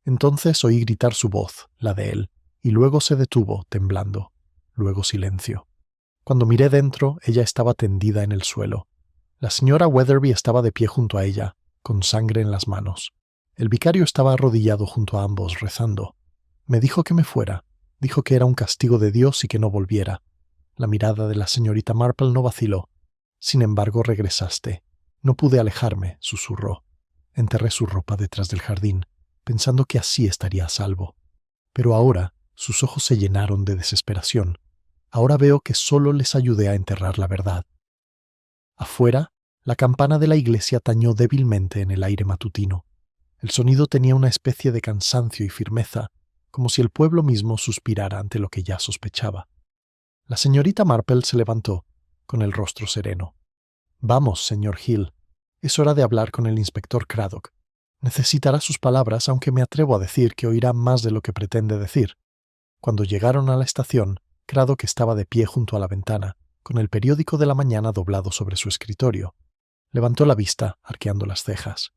Entonces oí gritar su voz, la de él, y luego se detuvo, temblando. Luego silencio. Cuando miré dentro, ella estaba tendida en el suelo. La señora Weatherby estaba de pie junto a ella, con sangre en las manos. El vicario estaba arrodillado junto a ambos, rezando. Me dijo que me fuera. Dijo que era un castigo de Dios y que no volviera. La mirada de la señorita Marple no vaciló. Sin embargo, regresaste. No pude alejarme, susurró. Enterré su ropa detrás del jardín, pensando que así estaría a salvo. Pero ahora, sus ojos se llenaron de desesperación. Ahora veo que solo les ayudé a enterrar la verdad. Afuera, la campana de la iglesia tañó débilmente en el aire matutino. El sonido tenía una especie de cansancio y firmeza, como si el pueblo mismo suspirara ante lo que ya sospechaba. La señorita Marple se levantó, con el rostro sereno. «Vamos, señor Hill. Es hora de hablar con el inspector Craddock. Necesitará sus palabras, aunque me atrevo a decir que oirá más de lo que pretende decir». Cuando llegaron a la estación, Craddock estaba de pie junto a la ventana, con el periódico de la mañana doblado sobre su escritorio. Levantó la vista, arqueando las cejas.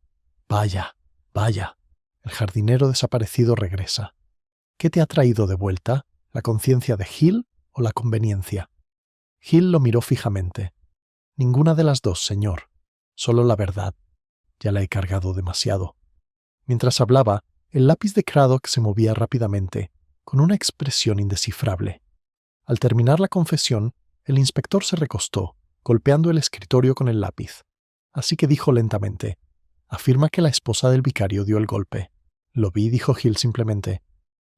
«Vaya, vaya. El jardinero desaparecido regresa. ¿Qué te ha traído de vuelta? ¿La conciencia de Hill o la conveniencia?» Hill lo miró fijamente. «Ninguna de las dos, señor. Solo la verdad. Ya la he cargado demasiado». Mientras hablaba, el lápiz de Craddock se movía rápidamente, con una expresión indescifrable. Al terminar la confesión, el inspector se recostó, golpeando el escritorio con el lápiz. Así que dijo lentamente: «Afirma que la esposa del vicario dio el golpe». «Lo vi», dijo Hill simplemente.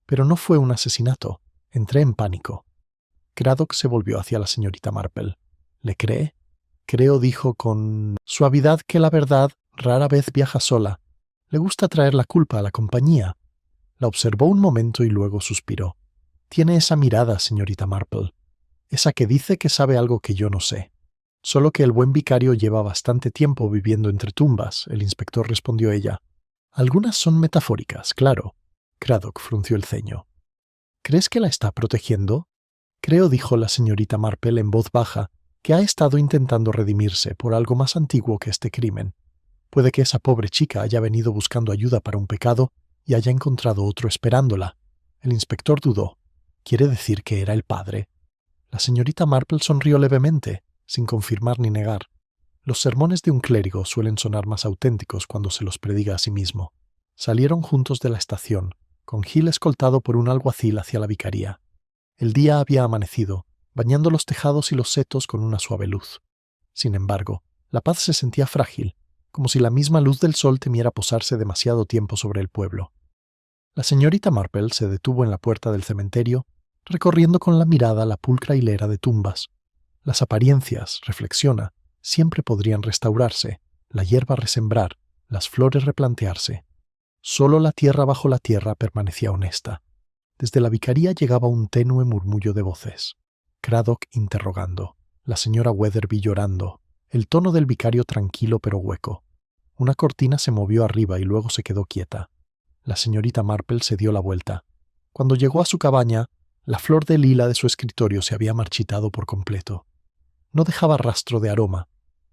«Pero no fue un asesinato. Entré en pánico». Craddock se volvió hacia la señorita Marple. «¿Le cree?» «Creo», dijo con suavidad, «que la verdad rara vez viaja sola. Le gusta traer la culpa a la compañía». La observó un momento y luego suspiró. «Tiene esa mirada, señorita Marple. Esa que dice que sabe algo que yo no sé». «Solo que el buen vicario lleva bastante tiempo viviendo entre tumbas», el inspector respondió ella. «Algunas son metafóricas, claro». Craddock frunció el ceño. «¿Crees que la está protegiendo?» «Creo», dijo la señorita Marple en voz baja, «que ha estado intentando redimirse por algo más antiguo que este crimen. Puede que esa pobre chica haya venido buscando ayuda para un pecado y haya encontrado otro esperándola». El inspector dudó. «¿Quiere decir que era el padre?» La señorita Marple sonrió levemente, sin confirmar ni negar. Los sermones de un clérigo suelen sonar más auténticos cuando se los prediga a sí mismo. Salieron juntos de la estación, con Hill escoltado por un alguacil hacia la vicaría. El día había amanecido, bañando los tejados y los setos con una suave luz. Sin embargo, la paz se sentía frágil, como si la misma luz del sol temiera posarse demasiado tiempo sobre el pueblo. La señorita Marple se detuvo en la puerta del cementerio, recorriendo con la mirada la pulcra hilera de tumbas. Las apariencias, reflexiona, siempre podrían restaurarse, la hierba resembrar, las flores replantearse. Solo la tierra bajo la tierra permanecía honesta. Desde la vicaría llegaba un tenue murmullo de voces. Craddock interrogando, la señora Weatherby llorando, el tono del vicario tranquilo pero hueco. Una cortina se movió arriba y luego se quedó quieta. La señorita Marple se dio la vuelta. Cuando llegó a su cabaña, la flor de lila de su escritorio se había marchitado por completo. No dejaba rastro de aroma,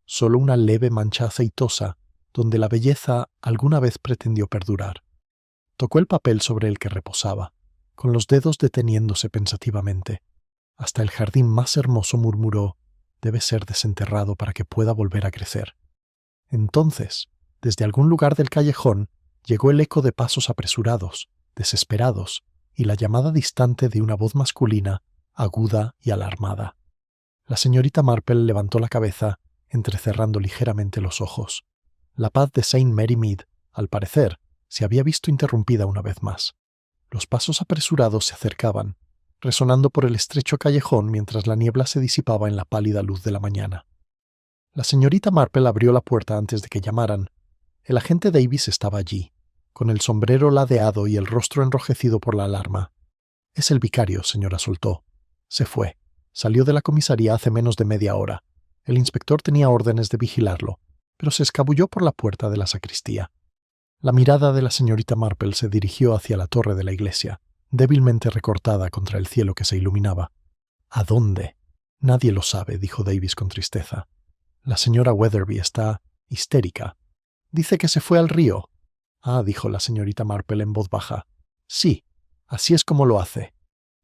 solo una leve mancha aceitosa donde la belleza alguna vez pretendió perdurar. Tocó el papel sobre el que reposaba, con los dedos deteniéndose pensativamente. Hasta el jardín más hermoso, murmuró, debe ser desenterrado para que pueda volver a crecer. Entonces, desde algún lugar del callejón, llegó el eco de pasos apresurados, desesperados, y la llamada distante de una voz masculina, aguda y alarmada. La señorita Marple levantó la cabeza, entrecerrando ligeramente los ojos. La paz de Saint Mary Mead, al parecer, se había visto interrumpida una vez más. Los pasos apresurados se acercaban, resonando por el estrecho callejón mientras la niebla se disipaba en la pálida luz de la mañana. La señorita Marple abrió la puerta antes de que llamaran. El agente Davis estaba allí, con el sombrero ladeado y el rostro enrojecido por la alarma. «Es el vicario», señora Soltó. Se fue. Salió de la comisaría hace menos de media hora. El inspector tenía órdenes de vigilarlo, pero se escabulló por la puerta de la sacristía. La mirada de la señorita Marple se dirigió hacia la torre de la iglesia, débilmente recortada contra el cielo que se iluminaba. «¿A dónde?» «Nadie lo sabe», dijo Davis con tristeza. «La señora Weatherby está histérica. Dice que se fue al río». «Ah», dijo la señorita Marple en voz baja. «Sí, así es como lo hace».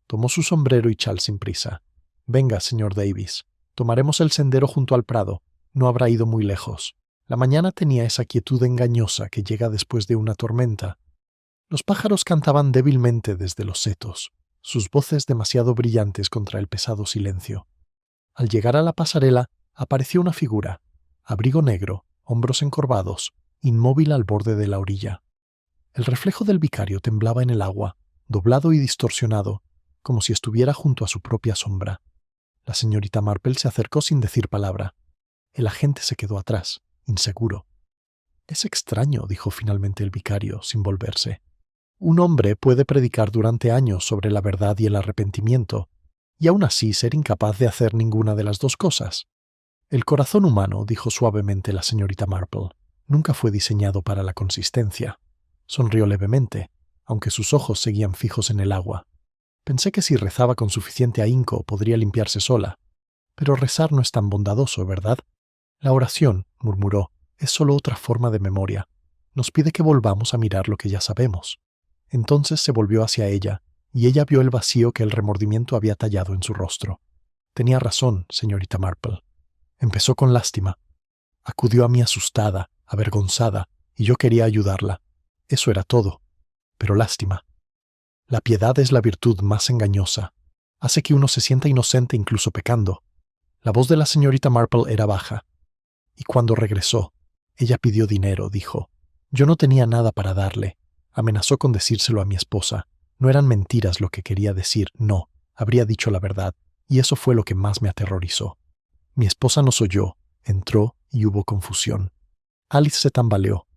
Tomó su sombrero y chal sin prisa. «Venga, señor Davis, tomaremos el sendero junto al prado. No habrá ido muy lejos». La mañana tenía esa quietud engañosa que llega después de una tormenta. Los pájaros cantaban débilmente desde los setos, sus voces demasiado brillantes contra el pesado silencio. Al llegar a la pasarela, apareció una figura, abrigo negro, hombros encorvados, inmóvil al borde de la orilla. El reflejo del vicario temblaba en el agua, doblado y distorsionado, como si estuviera junto a su propia sombra. La señorita Marple se acercó sin decir palabra. El agente se quedó atrás, inseguro. «Es extraño», dijo finalmente el vicario, sin volverse. «Un hombre puede predicar durante años sobre la verdad y el arrepentimiento, y aún así ser incapaz de hacer ninguna de las dos cosas. El corazón humano», dijo suavemente la señorita Marple, «nunca fue diseñado para la consistencia». Sonrió levemente, aunque sus ojos seguían fijos en el agua. «Pensé que si rezaba con suficiente ahínco podría limpiarse sola. Pero rezar no es tan bondadoso, ¿verdad? La oración», murmuró, «es solo otra forma de memoria. Nos pide que volvamos a mirar lo que ya sabemos». Entonces se volvió hacia ella, y ella vio el vacío que el remordimiento había tallado en su rostro. «Tenía razón, señorita Marple». Empezó con lástima. Acudió a mí asustada, avergonzada, y yo quería ayudarla. Eso era todo. Pero lástima. La piedad es la virtud más engañosa. Hace que uno se sienta inocente incluso pecando. La voz de la señorita Marple era baja. Y cuando regresó, ella pidió dinero, dijo. Yo no tenía nada para darle. Amenazó con decírselo a mi esposa. No eran mentiras lo que quería decir, no. Habría dicho la verdad, y eso fue lo que más me aterrorizó. Mi esposa nos oyó, entró y hubo confusión. Alice se tambaleó.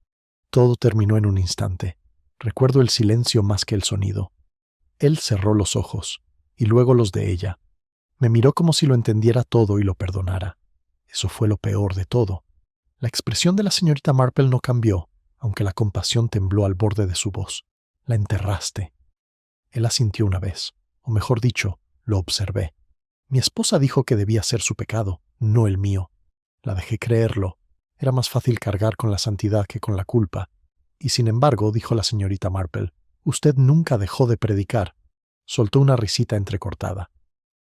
Todo terminó en un instante. Recuerdo el silencio más que el sonido. Él cerró los ojos, y luego los de ella. Me miró como si lo entendiera todo y lo perdonara. Eso fue lo peor de todo. La expresión de la señorita Marple no cambió, aunque la compasión tembló al borde de su voz. La enterraste. Él asintió una vez, o mejor dicho, lo observé. Mi esposa dijo que debía ser su pecado, no el mío. La dejé creerlo. Era más fácil cargar con la santidad que con la culpa. Y sin embargo, dijo la señorita Marple, usted nunca dejó de predicar. Soltó una risita entrecortada.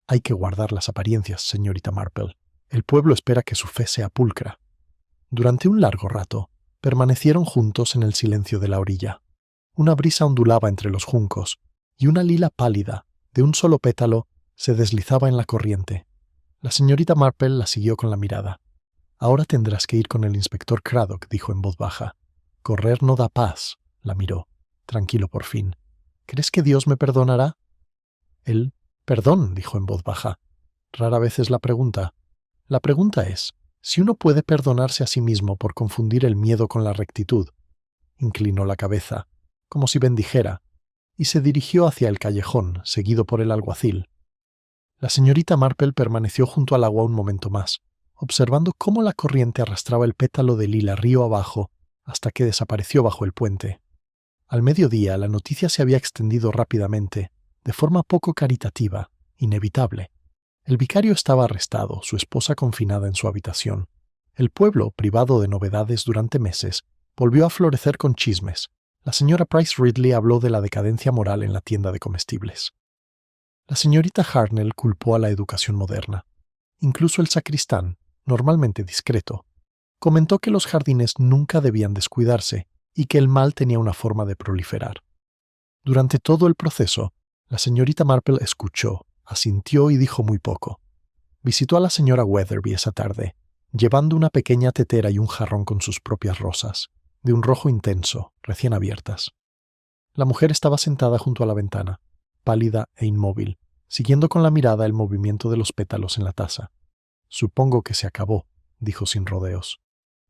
Hay que guardar las apariencias, señorita Marple. El pueblo espera que su fe sea pulcra. Durante un largo rato, permanecieron juntos en el silencio de la orilla. Una brisa ondulaba entre los juncos, y una lila pálida, de un solo pétalo, se deslizaba en la corriente. La señorita Marple la siguió con la mirada. Ahora tendrás que ir con el inspector Craddock, dijo en voz baja. Correr no da paz, la miró, tranquilo por fin. ¿Crees que Dios me perdonará? Él, perdón, dijo en voz baja. Rara vez es la pregunta. La pregunta es, si uno puede perdonarse a sí mismo por confundir el miedo con la rectitud. Inclinó la cabeza, como si bendijera, y se dirigió hacia el callejón, seguido por el alguacil. La señorita Marple permaneció junto al agua un momento más, observando cómo la corriente arrastraba el pétalo de lila río abajo hasta que desapareció bajo el puente. Al mediodía la noticia se había extendido rápidamente, de forma poco caritativa, inevitable. El vicario estaba arrestado, su esposa confinada en su habitación. El pueblo, privado de novedades durante meses, volvió a florecer con chismes. La señora Price Ridley habló de la decadencia moral en la tienda de comestibles. La señorita Hartnell culpó a la educación moderna. Incluso el sacristán, normalmente discreto, comentó que los jardines nunca debían descuidarse y que el mal tenía una forma de proliferar. Durante todo el proceso, la señorita Marple escuchó, asintió y dijo muy poco. Visitó a la señora Weatherby esa tarde, llevando una pequeña tetera y un jarrón con sus propias rosas, de un rojo intenso, recién abiertas. La mujer estaba sentada junto a la ventana, pálida e inmóvil, siguiendo con la mirada el movimiento de los pétalos en la taza. «Supongo que se acabó», dijo sin rodeos.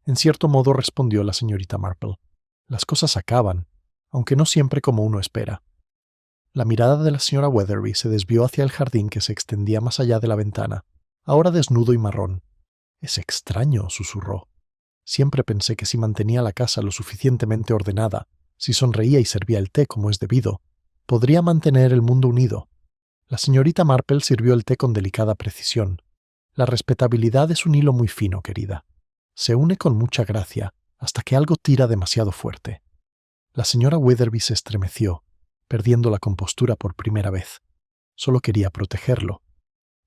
En cierto modo respondió la señorita Marple. «Las cosas acaban, aunque no siempre como uno espera». La mirada de la señora Weatherby se desvió hacia el jardín que se extendía más allá de la ventana, ahora desnudo y marrón. «Es extraño», susurró. «Siempre pensé que si mantenía la casa lo suficientemente ordenada, si sonreía y servía el té como es debido, podría mantener el mundo unido». La señorita Marple sirvió el té con delicada precisión. «La respetabilidad es un hilo muy fino, querida. Se une con mucha gracia hasta que algo tira demasiado fuerte». La señora Weatherby se estremeció, perdiendo la compostura por primera vez. Solo quería protegerlo.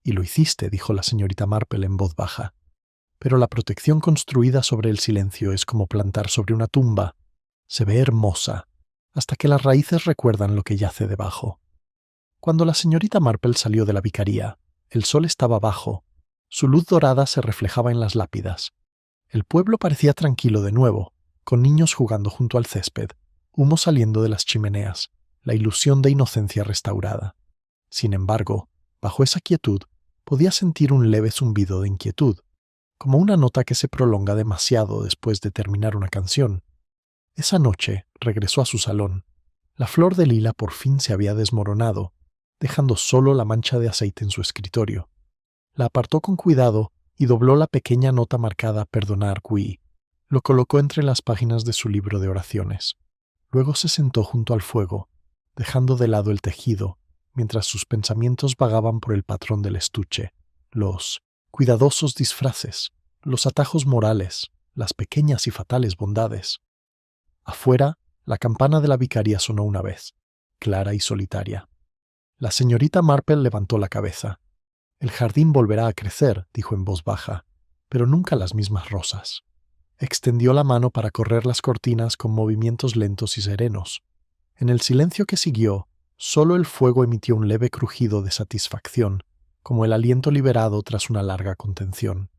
«Y lo hiciste», dijo la señorita Marple en voz baja. «Pero la protección construida sobre el silencio es como plantar sobre una tumba. Se ve hermosa, hasta que las raíces recuerdan lo que yace debajo». Cuando la señorita Marple salió de la vicaría, el sol estaba bajo. Su luz dorada se reflejaba en las lápidas. El pueblo parecía tranquilo de nuevo, con niños jugando junto al césped, humo saliendo de las chimeneas, la ilusión de inocencia restaurada. Sin embargo, bajo esa quietud, podía sentir un leve zumbido de inquietud, como una nota que se prolonga demasiado después de terminar una canción. Esa noche regresó a su salón. La flor de lila por fin se había desmoronado, dejando solo la mancha de aceite en su escritorio. La apartó con cuidado y dobló la pequeña nota marcada «Perdonar, qui». Lo colocó entre las páginas de su libro de oraciones. Luego se sentó junto al fuego, dejando de lado el tejido, mientras sus pensamientos vagaban por el patrón del estuche, los cuidadosos disfraces, los atajos morales, las pequeñas y fatales bondades. Afuera, la campana de la vicaría sonó una vez, clara y solitaria. La señorita Marple levantó la cabeza. «El jardín volverá a crecer», dijo en voz baja, «pero nunca las mismas rosas». Extendió la mano para correr las cortinas con movimientos lentos y serenos. En el silencio que siguió, solo el fuego emitió un leve crujido de satisfacción, como el aliento liberado tras una larga contención.